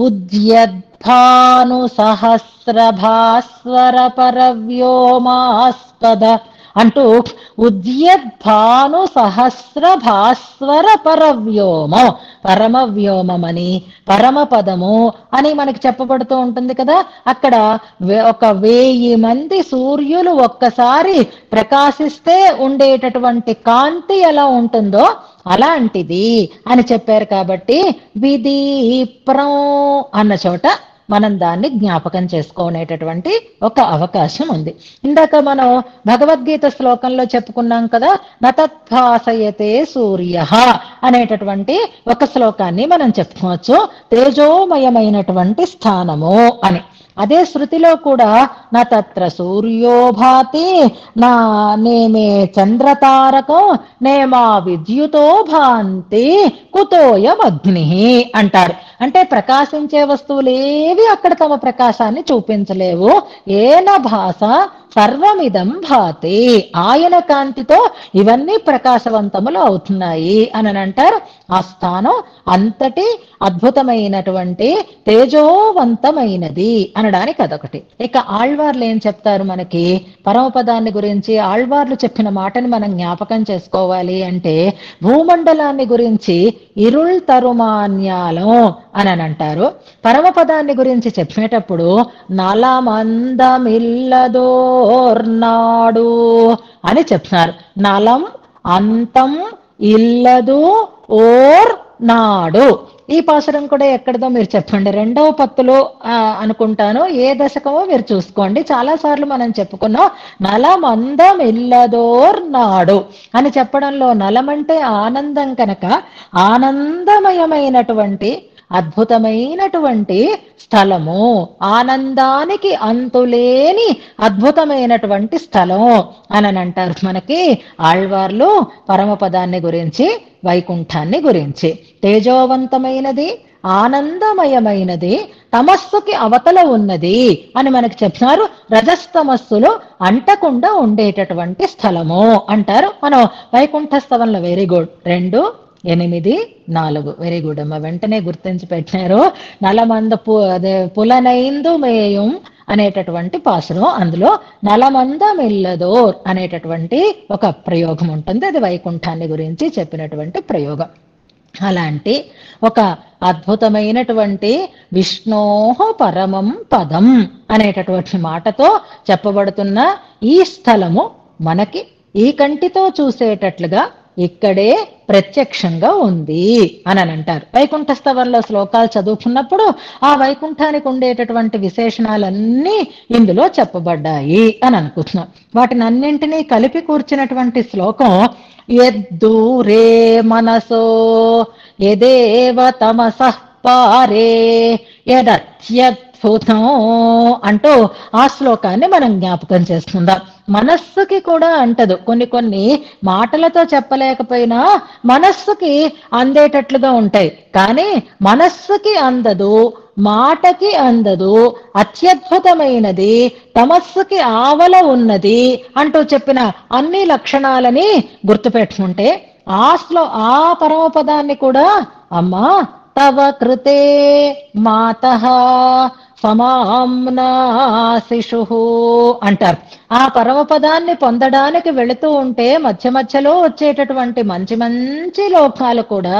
ఉద్యద్భాను సహస్ర భాస్వర పరవ్యోమాస్పద అంటూ ఉద్యద్భాను సహస్ర భాస్వర పరవ్యోమం, పరమవ్యోమమని పరమపదము అని మనకి చెప్పబడుతూ ఉంటుంది కదా. అక్కడ ఒక 1000 మంది సూర్యులు ఒక్కసారి ప్రకాశిస్తే ఉండేటటువంటి కాంతి ఎలా ఉంటుందో అలాంటిది అని చెప్పారు. కాబట్టి విదీప్రం అన్న చోట మనం దాన్ని జ్ఞాపకం చేసుకునేటటువంటి ఒక అవకాశం ఉంది. ఇందాక మనం భగవద్గీత శ్లోకంలో చెప్పుకున్నాం కదా, నతద్భాసయతే సూర్య అనేటటువంటి ఒక శ్లోకాన్ని మనం చెప్పుకోవచ్చు, తేజోమయమైనటువంటి స్థానము అని. అదే శృతిలో కూడా నా తత్ర సూర్యోభాతి నా నేమే చంద్రతారకం నేమా విద్యుతో భాంతి కుతోయం అగ్ని అంటారు. అంటే ప్రకాశించే వస్తువులేవి అక్కడ తమ ప్రకాశాన్ని చూపించలేవు. ఏన భాస సర్వమిదం భాతి, ఆయన కాంతితో ఇవన్నీ ప్రకాశవంతములు అవుతున్నాయి అని అంటారు. ఆ స్థానం అంతటి అద్భుతమైనటువంటి తేజోవంతమైనది అనడానికి అదొకటి. ఇక ఆళ్వార్లు ఏం చెప్తారు మనకి పరమపదాన్ని గురించి? ఆళ్వార్లు చెప్పిన మాటని మనం జ్ఞాపకం చేసుకోవాలి అంటే భూమండలాన్ని గురించి ఇరుళ్ తరుమాన్యాలం అని అంటారు. పరమపదాన్ని గురించి చెప్పేటప్పుడు నలమందమిల్లదోర్నాడు అని చెప్తున్నారు. నలం అంతం ఇల్లదు ఓర్ నాడు. ఈ పాసురం కూడా ఎక్కడదో మీరు చెప్పండి. 2వ పత్తులో అనుకుంటాను, ఏ దశకమో మీరు చూసుకోండి. చాలా సార్లు మనం చెప్పుకున్నాం నలమందం ఇల్లదోర్ నాడు అని చెప్పడంలో నలమంటే ఆనందం కనుక ఆనందమయమైనటువంటి అద్భుతమైనటువంటి స్థలము, ఆనందానికి అంతులేని అద్భుతమైనటువంటి స్థలం అని అంటారు మనకి ఆళ్వార్లు పరమపదాన్ని గురించి, వైకుంఠాన్ని గురించి. తేజోవంతమైనది, ఆనందమయమైనది, తమస్సుకి అవతల ఉన్నది అని మనకి చెప్తున్నారు. రజస్తమస్సులు అంటకుండా ఉండేటటువంటి స్థలము అంటారు. మనం వైకుంఠ స్థవంలో వెరీ గుడ్ 2, 8, 4 వెరీ గుడ్ అమ్మ, వెంటనే గుర్తించి పెట్టినారు. నలమంద పులనైందు మేయం అనేటటువంటి పాసురం, అందులో నలమందమిల్లదోర్ అనేటటువంటి ఒక ప్రయోగం ఉంటుంది. అది వైకుంఠాన్ని గురించి చెప్పినటువంటి ప్రయోగం. అలాంటి ఒక అద్భుతమైనటువంటి విష్ణోహ పరమం పదం అనేటటువంటి మాటతో చెప్పబడుతున్న ఈ స్థలము మనకి ఈ కంటితో చూసేటట్లుగా ఇక్కడే ప్రత్యక్షంగా ఉంది అని అంటారు. వైకుంఠ స్థవంలో శ్లోకాలు చదువుకున్నప్పుడు ఆ వైకుంఠానికి ఉండేటటువంటి విశేషణాలన్నీ ఇందులో చెప్పబడ్డాయి అని అనుకుంటున్నాం. వాటిని అన్నింటినీ కలిపి కూర్చున్నటువంటి శ్లోకం యద్దూరే మనసో యదేవ తమసః పారే యదత్యద్భుతం అంటూ ఆ శ్లోకాన్ని మనం జ్ఞాపకం చేసుకుందాం. మనస్సుకి కూడా అంటదు, కొన్ని మాటలతో చెప్పలేకపోయినా మనస్సుకి అందేటట్లుగా ఉంటాయి. కానీ మనస్సుకి అందదు, మాటకి అందదు, అత్యద్భుతమైనది, తమస్సుకి ఆవల ఉన్నది అంటూ చెప్పిన అన్ని లక్షణాలని గుర్తుపెట్టుకుంటే ఆ పరమపదాన్ని కూడా అమ్మా తవ కృతే మాతః సమామ్నాశిషు అంటారు. ఆ పరమపదాన్ని పొందడానికి వెళుతూ ఉంటే మధ్యలో వచ్చేటటువంటి మంచి లోకాలు కూడా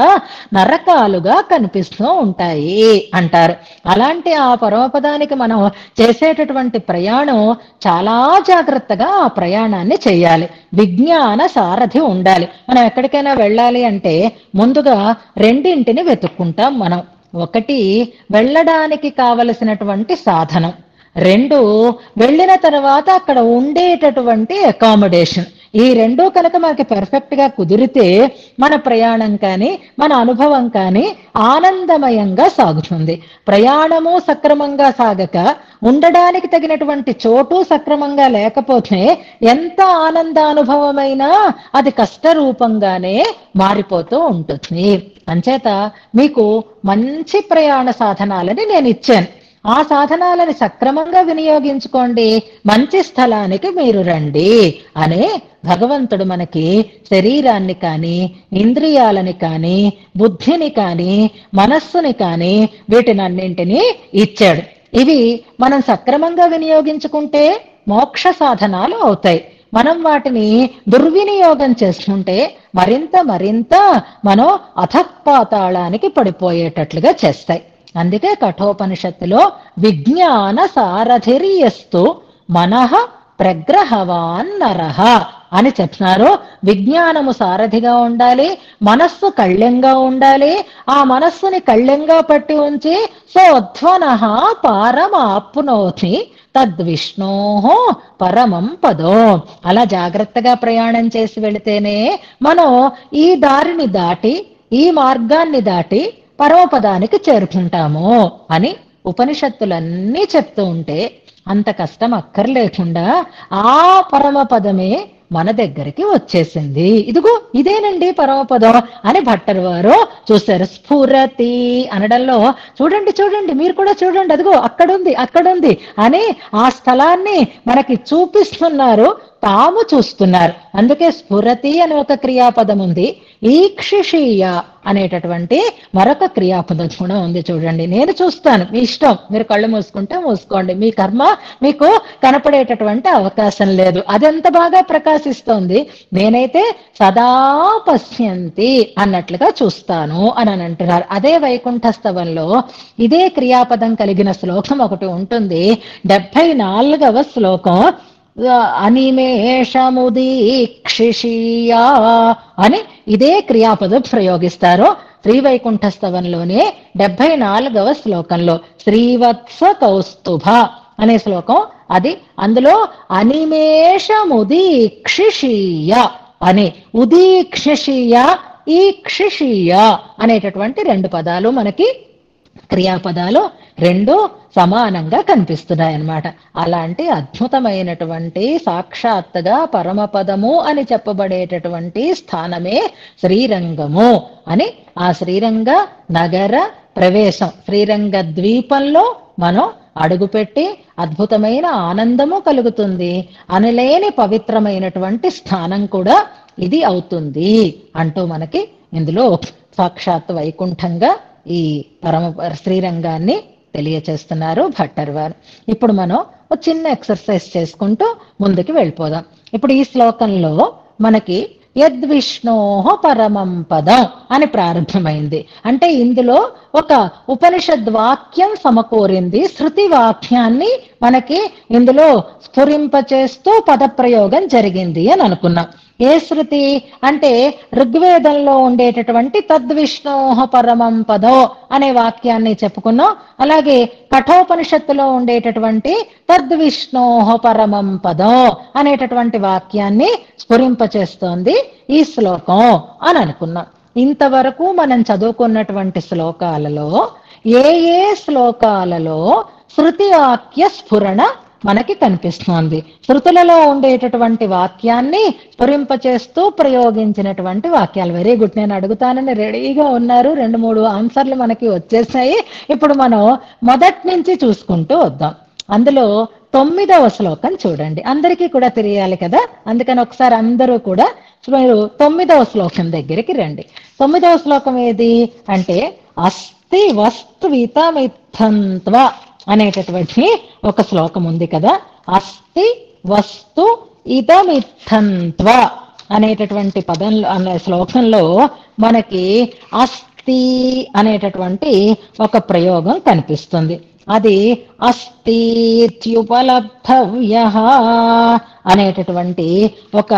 నరకాలుగా కనిపిస్తూ ఉంటాయి అంటారు. అలాంటి ఆ పరమపదానికి మనం చేసేటటువంటి ప్రయాణం చాలా జాగ్రత్తగా ఆ ప్రయాణాన్ని చేయాలి. విజ్ఞాన సారథి ఉండాలి. మనం ఎక్కడికైనా వెళ్ళాలి అంటే ముందుగా రెండింటిని వెతుక్కుంటాం మనం. ఒకటి వెళ్ళడానికి కావలసినటువంటి సాధనం, రెండు, వెళ్ళిన తర్వాత అక్కడ ఉండేటటువంటి అకామిడేషన్, ఈ రెండూ కనుక మనకి పెర్ఫెక్ట్ గా కుదిరితే మన ప్రయాణం కానీ మన అనుభవం కానీ ఆనందమయంగా సాగుతుంది. ప్రయాణము సక్రమంగా సాగక ఉండడానికి తగినటువంటి చోటు సక్రమంగా లేకపోతే ఎంత ఆనందానుభవమైనా అది కష్టరూపంగానే మారిపోతూ ఉంటుంది. అంచేత మీకు మంచి ప్రయాణ సాధనాలని నేను ఇచ్చాను. ఆ సాధనాలని సక్రమంగా వినియోగించుకోండి, మంచి స్థలానికి మీరు రండి అనే భగవంతుడు మనకి శరీరాన్ని కానీ ఇంద్రియాలని కానీ బుద్ధిని కానీ మనస్సుని కానీ వీటినన్నింటినీ ఇచ్చాడు. ఇవి మనం సక్రమంగా వినియోగించుకుంటే మోక్ష సాధనాలు అవుతాయి. మనం వాటిని దుర్వినియోగం చేసుకుంటే మరింత మనం అధఃపాతాళానికి పడిపోయేటట్లుగా చేస్తాయి. అందుకే కఠోపనిషత్తులో విజ్ఞాన సారథిర్యస్తు మనః ప్రగ్రహవాన్ నరః అని చెప్తున్నారు. విజ్ఞానము సారథిగా ఉండాలి, మనస్సు కళ్యంగా ఉండాలి. ఆ మనస్సుని కళ్యంగా పట్టి ఉంచి సోధ్వనః పారమాప్నోతి తద్విష్ణోః పరమం పదో. అలా జాగ్రత్తగా ప్రయాణం చేసి వెళితేనే మనం ఈ దారిని దాటి ఈ మార్గాన్ని దాటి పరమపదానికి చేరుకుంటాము అని ఉపనిషత్తులన్నీ చెప్తూ ఉంటే అంత కష్టం అక్కర్లేకుండా ఆ పరమపదమే మన దగ్గరికి వచ్చేసింది. ఇదిగో ఇదేనండి పరమపదం అని భట్టర్ వారు చూశారు. స్ఫురతి అనడంలో చూడండి మీరు కూడా చూడండి, అదిగో అక్కడుంది అని ఆ స్థలాన్ని మనకి చూపిస్తున్నారు, తాము చూస్తున్నారు. అందుకే స్ఫురతి అని ఒక క్రియాపదం ఉంది, ఈక్షిషీయ అనేటటువంటి మరొక క్రియాపదం కూడా ఉంది. చూడండి, నేను చూస్తాను, మీ ఇష్టం, మీరు కళ్ళు మూసుకుంటే మూసుకోండి, మీ కర్మ మీకు కనపడేటటువంటి అవకాశం లేదు. అదెంత బాగా ప్రకాశిస్తోంది. నేనైతే సదా పశ్యంతి అన్నట్లుగా చూస్తాను అని అంటున్నారు. అదే వైకుంఠస్తవంలో ఇదే క్రియాపదం కలిగిన శ్లోకం ఒకటి ఉంటుంది, 74వ శ్లోకం. అనిమేషముదీక్షిషీయా అని ఇదే క్రియాపదం ప్రయోగిస్తారు శ్రీవైకుంఠస్తవంలోనే 74వ శ్లోకంలో. శ్రీవత్స కౌస్తుభ అనే శ్లోకం అది. అందులో అనిమేషముదీక్షిషీయ అని, ఉదీక్షిషీయ ఈక్షిషీయ అనేటటువంటి రెండు పదాలు మనకి క్రియాపదాలు రెండు సమానంగా కనిపిస్తున్నాయన్నమాట. అలాంటి అద్భుతమైనటువంటి సాక్షాత్తుగా పరమపదము అని చెప్పబడేటటువంటి స్థానమే శ్రీరంగము అని. ఆ శ్రీరంగ నగర ప్రవేశం, శ్రీరంగ ద్వీపంలో మనం అడుగుపెట్టి అద్భుతమైన ఆనందము కలుగుతుంది. అనలేని పవిత్రమైనటువంటి స్థానం కూడా ఇది అవుతుంది అంటూ మనకి ఇందులో సాక్షాత్ వైకుంఠంగా ఈ పరమ శ్రీరంగాన్ని తెలియచేస్తున్నారు భట్టర్ వారు. ఇప్పుడు మనం ఒక చిన్న ఎక్సర్సైజ్ చేసుకుంటూ ముందుకు వెళ్ళిపోదాం. ఇప్పుడు ఈ శ్లోకంలో మనకి యద్విష్ణోః పరమం పదం అని ప్రారంభమైంది. అంటే ఇందులో ఒక ఉపనిషద్ వాక్యం సమకూరింది, శృతి వాక్యాన్ని మనకి ఇందులో స్ఫురింపచేస్తూ పదప్రయోగం జరిగింది అని అనుకున్నాం. ఏ శృతి అంటే ఋగ్వేదంలో ఉండేటటువంటి తద్విష్ణోః పరమం పదో అనే వాక్యాన్ని చెప్పుకున్నాం. అలాగే కఠోపనిషత్తులో ఉండేటటువంటి తద్విష్ణోః పరమం పదో అనేటటువంటి వాక్యాన్ని స్ఫురింపచేస్తోంది ఈ శ్లోకం అని అనుకున్నాం. ఇంతవరకు మనం చదువుకున్నటువంటి శ్లోకాలలో ఏ శ్లోకాలలో శృతి వాక్య స్ఫురణ మనకి కనిపిస్తోంది. శృతులలో ఉండేటటువంటి వాక్యాన్ని స్ఫురింపచేస్తూ ప్రయోగించినటువంటి వాక్యాలు. వెరీ గుడ్, నేను అడుగుతానని రెడీగా ఉన్నారు. 2-3 ఆన్సర్లు మనకి వచ్చేసాయి. ఇప్పుడు మనం మొదటి నుంచి చూసుకుంటూ వద్దాం. అందులో 9వ శ్లోకం చూడండి, అందరికీ కూడా తెలియాలి కదా, అందుకని ఒకసారి అందరూ కూడా మీరు 9వ శ్లోకం దగ్గరికి రండి. 9వ శ్లోకం ఏది అంటే అస్తి వస్తువితమిత్థంత్వ అనేటటువంటి ఒక శ్లోకం ఉంది కదా. అస్తి వస్తు ఇదమిత్థంత్వ అనేటటువంటి పదంలో అనే శ్లోకంలో మనకి అస్తి అనేటటువంటి ఒక ప్రయోగం కనిపిస్తుంది. అది అస్తిత్యుపలబ్ధవ్యః అనేటటువంటి ఒక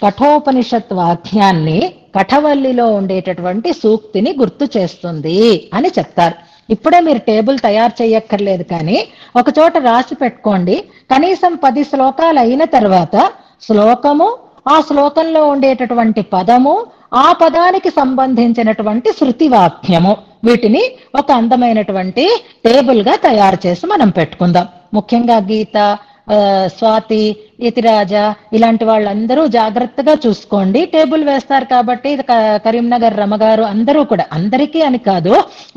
కఠోపనిషత్ వాక్యాన్ని, కఠవల్లిలో ఉండేటటువంటి సూక్తిని గుర్తు చేస్తుంది అని చెప్తారు. ఇప్పుడే మీరు టేబుల్ తయారు చేయక్కర్లేదు, కానీ ఒక చోట రాసి పెట్టుకోండి. కనీసం 10 శ్లోకాలు అయిన తర్వాత శ్లోకము, ఆ శ్లోకంలో ఉండేటటువంటి పదము, ఆ పదానికి సంబంధించినటువంటి శృతి వాక్యము, వీటిని ఒక అందమైనటువంటి టేబుల్ గా తయారు చేసి మనం పెట్టుకుందాం. ముఖ్యంగా గీత, స్వాతి, యతిరాజ ఇలాంటి వాళ్ళందరూ జాగ్రత్తగా చూసుకోండి. టేబుల్ వేస్తారు కాబట్టి కరీంనగర్ రమగారు అందరూ కూడా, అందరికీ అని కాదు,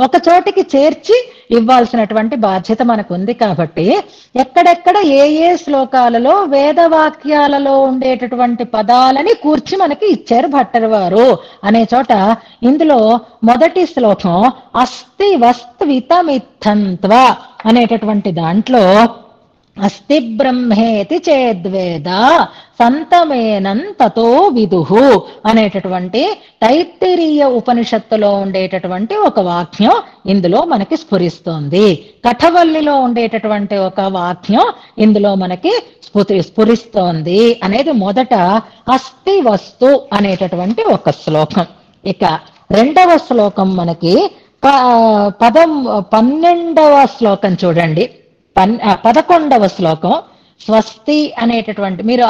ఒక చోటికి చేర్చి ఇవ్వాల్సినటువంటి బాధ్యత మనకు ఉంది. కాబట్టి ఎక్కడెక్కడ ఏ ఏ శ్లోకాలలో వేదవాక్యాలలో ఉండేటటువంటి పదాలని కూర్చి మనకి ఇచ్చారు భట్టర్ వారు అనే చోట, ఇందులో మొదటి శ్లోకం అస్తి వస్త్వితమిత్థంత్వ అనేటటువంటి దాంట్లో అస్తి బ్రహ్మేతి చేద్వేద సంతమేనం తతో విదుహు అనేటటువంటి తైత్తిరీయ ఉపనిషత్తులో ఉండేటటువంటి ఒక వాక్యం ఇందులో మనకి స్ఫురిస్తోంది. కఠవల్లిలో ఉండేటటువంటి ఒక వాక్యం ఇందులో మనకి స్ఫురిస్తోంది అనేది మొదట అస్థి వస్తు అనేటటువంటి ఒక శ్లోకం. ఇక రెండవ శ్లోకం మనకి 12వ శ్లోకం చూడండి. 11వ శ్లోకం స్వస్తి అనేటటువంటి, మీరు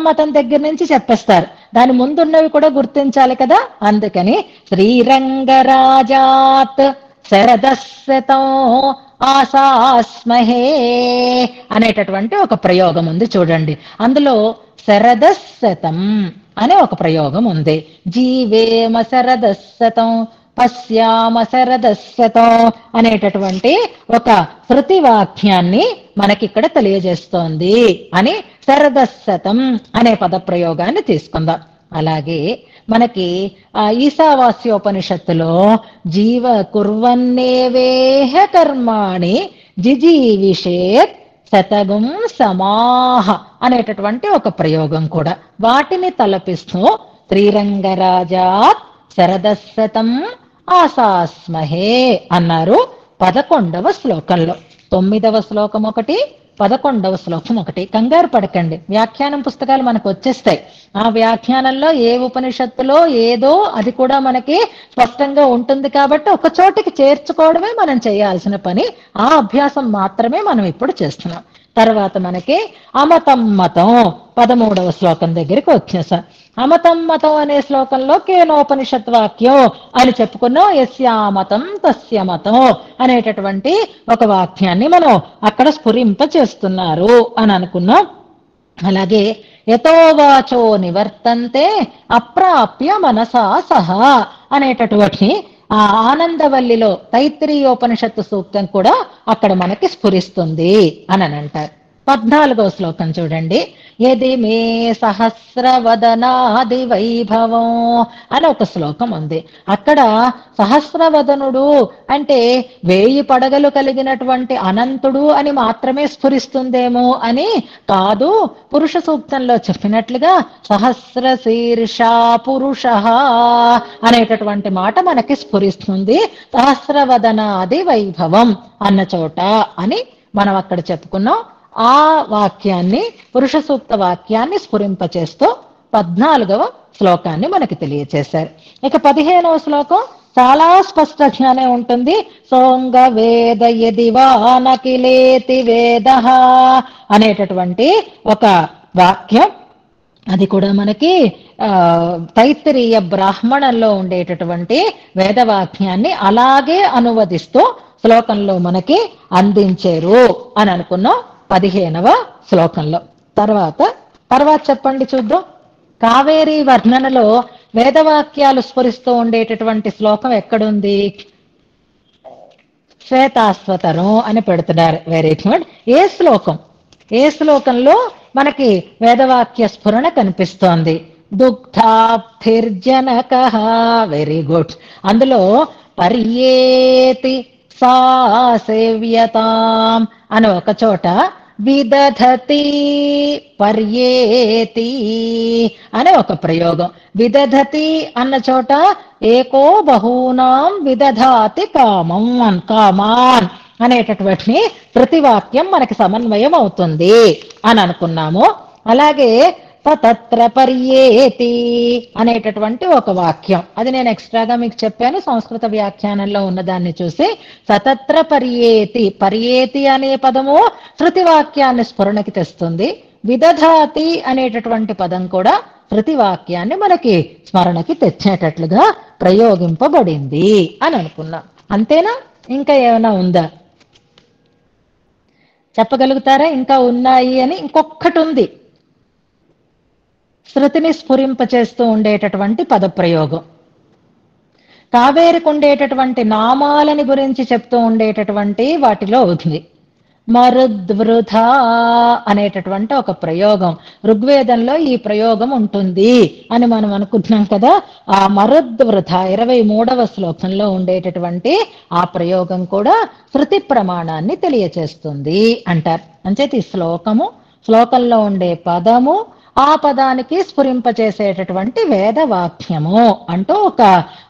మతం దగ్గర నుంచి చెప్పేస్తారు, దాని ముందున్నవి కూడా గుర్తించాలి కదా. అందుకని శ్రీరంగరాజాత్ శరదస్సతో ఆసాస్మహే అనేటటువంటి ఒక ప్రయోగం ఉంది చూడండి. అందులో శరదస్సతం అనే ఒక ప్రయోగం ఉంది. జీవేమ శరదస్సతం పశ్యామ శరదస్సతం అనేటటువంటి ఒక శృతి వాక్యాన్ని మనకిక్కడ తెలియజేస్తోంది అని శరదస్సతం అనే పదప్రయోగాన్ని తీసుకుందాం. అలాగే మనకి ఈశావాస్యోపనిషత్తులో జీవ కుర్వన్నేవేహ కర్మాణి జిజీవిషేత్ శతగుం సమాహ అనేటటువంటి ఒక ప్రయోగం కూడా, వాటిని తలపిస్తూ శ్రీరంగరాజాత్ శరదస్సతం ఆసాస్మహే అన్నారు 11వ శ్లోకంలో. 9వ శ్లోకం ఒకటి, 11వ శ్లోకం ఒకటి. కంగారు పడకండి, వ్యాఖ్యానం పుస్తకాలు మనకు వచ్చేస్తాయి. ఆ వ్యాఖ్యానంలో ఏ ఉపనిషత్తులో ఏదో అది కూడా మనకి స్పష్టంగా ఉంటుంది. కాబట్టి ఒక చోటికి చేర్చుకోవడమే మనం చేయాల్సిన పని. ఆ అభ్యాసం మాత్రమే మనం ఇప్పుడు చేస్తున్నాం. తర్వాత మనకి అమతం మతం 13వ శ్లోకం దగ్గరికి వచ్చేసాం. అమతం మతం అనే శ్లోకంలో కేనోపనిషత్ వాక్యం అని చెప్పుకున్నాం. యస్యామతం తస్య మతం అనేటటువంటి ఒక వాక్యాన్ని మనం అక్కడ స్ఫురింప చేస్తున్నారు అని అనుకున్నాం. అలాగే యతోవాచో నివర్తంతే అప్రాప్య మనసా సహా అనేటటువంటి ఆ ఆనందవల్లిలో తైత్తిరీయోపనిషత్తు సూక్తం కూడా అక్కడ మనకి స్ఫురిస్తుంది అని అంటారు. 14వ శ్లోకం చూడండి. యది మే సహస్రవదనాది వైభవం అని ఒక శ్లోకం ఉంది. అక్కడ సహస్రవదనుడు అంటే 1000 పడగలు కలిగినటువంటి అనంతుడు అని మాత్రమే స్ఫురిస్తుందేమో అని కాదు, పురుష సూక్తంలో చెప్పినట్లుగా సహస్ర శీర్షా పురుష అనేటటువంటి మాట మనకి స్ఫురిస్తుంది సహస్రవదనాది వైభవం అన్న చోట అని మనం అక్కడ చెప్పుకున్నాం. ఆ వాక్యాన్ని, పురుష సూక్త వాక్యాన్ని స్ఫురింపచేస్తూ 14వ శ్లోకాన్ని మనకి తెలియచేశారు. ఇక 15వ శ్లోకం చాలా స్పష్టంగానే ఉంటుంది. సోంగ వేద యదివానకిలేతి వేద అనేటటువంటి ఒక వాక్యం. అది కూడా మనకి తైత్తిరీయ బ్రాహ్మణంలో ఉండేటటువంటి వేదవాక్యాన్ని అలాగే అనువదిస్తూ శ్లోకంలో మనకి అందించారు అని అనుకున్నాం 15వ శ్లోకంలో. తర్వాత చెప్పండి చూద్దాం. కావేరీ వర్ణనలో వేదవాక్యాలు స్ఫురిస్తూ ఉండేటటువంటి శ్లోకం ఎక్కడుంది? శ్వేతాశ్వతరం అని పెడుతున్నారు. Very good. ఏ శ్లోకంలో మనకి వేదవాక్య స్ఫురణ కనిపిస్తోంది? దుగ్ధాబ్ధిర్జనకః. Very good. అందులో పర్యేతి సా సేవ్యతాం అని ఒక చోట, విదధతి పర్యేతి అనే ఒక ప్రయోగం. విదధతి అన్న చోట ఏకో బహూనాం విదధాతి కామాన్ అనేటటువంటి ప్రతివాక్యం మనకి సమన్వయం అవుతుంది అని అనుకున్నాము. అలాగే తత్ర పర్యేతి అనేటటువంటి ఒక వాక్యం. అది నేను ఎక్స్ట్రాగా మీకు చెప్పాను, సంస్కృత వ్యాఖ్యానంలో ఉన్నదాన్ని చూసి. సతత్ర పర్యేతి, పర్యేతి అనే పదము శృతి వాక్యాన్ని స్ఫురణకి తెస్తుంది. విదధాతి అనేటటువంటి పదం కూడా శృతి వాక్యాన్ని మనకి స్మరణకి తెచ్చేటట్లుగా ప్రయోగింపబడింది అని అనుకున్నాం. అంతేనా? ఇంకా ఏమైనా ఉందా చెప్పగలుగుతారా? ఇంకా ఉన్నాయి అని ఇంకొక్కటి ఉంది. శృతిని స్ఫురింపచేస్తూ ఉండేటటువంటి పదప్రయోగం. కావేరికి ఉండేటటువంటి నామాలని గురించి చెప్తూ ఉండేటటువంటి వాటిలో ఉంది. మరుద్వృధ అనేటటువంటి ఒక ప్రయోగం. ఋగ్వేదంలో ఈ ప్రయోగం ఉంటుంది అని మనం అనుకుంటున్నాం కదా. ఆ మరుద్వృధ 23వ శ్లోకంలో ఉండేటటువంటి ఆ ప్రయోగం కూడా శృతి ప్రమాణాన్ని తెలియచేస్తుంది అంటారు. అంచేత ఈ శ్లోకంలో ఉండే పదము ఆ పదానికి స్ఫురింపచేసేటటువంటి వేదవాక్యము అంటూ ఒక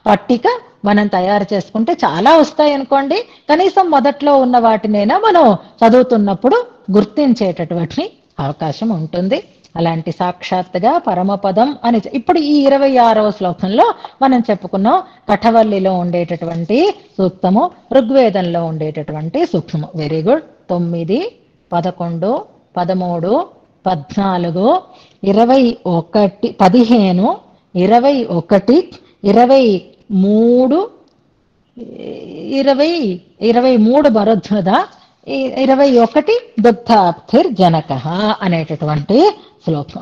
పట్టిక మనం తయారు చేసుకుంటే చాలా వస్తాయి అనుకోండి. కనీసం మొదట్లో ఉన్న వాటినైనా మనం చదువుతున్నప్పుడు గుర్తించేటటువంటి అవకాశం ఉంటుంది. అలాంటి సాక్షాత్తుగా పరమపదం అని ఇప్పుడు ఈ 26వ శ్లోకంలో మనం చెప్పుకున్నాం. కఠవల్లిలో ఉండేటటువంటి సూక్తము, ఋగ్వేదంలో ఉండేటటువంటి సూక్తము. Very good. 9, 11, 13, 14, 21, 15, 21, 23, 23 మరుద్వృధ, 21 దుగ్ధాప్తిర్జనక అనేటటువంటి శ్లోకం.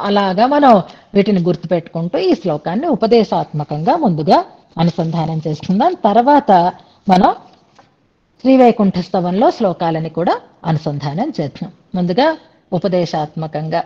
అలాగా మనం వీటిని గుర్తుపెట్టుకుంటూ ఈ శ్లోకాన్ని ఉపదేశాత్మకంగా ముందుగా అనుసంధానం చేసుకుందాం. తర్వాత మనం శ్రీవైకుంఠ స్తవంలో శ్లోకాలని కూడా అనుసంధానం చేద్దాం. ముందుగా ఉపదేశాత్మకంగా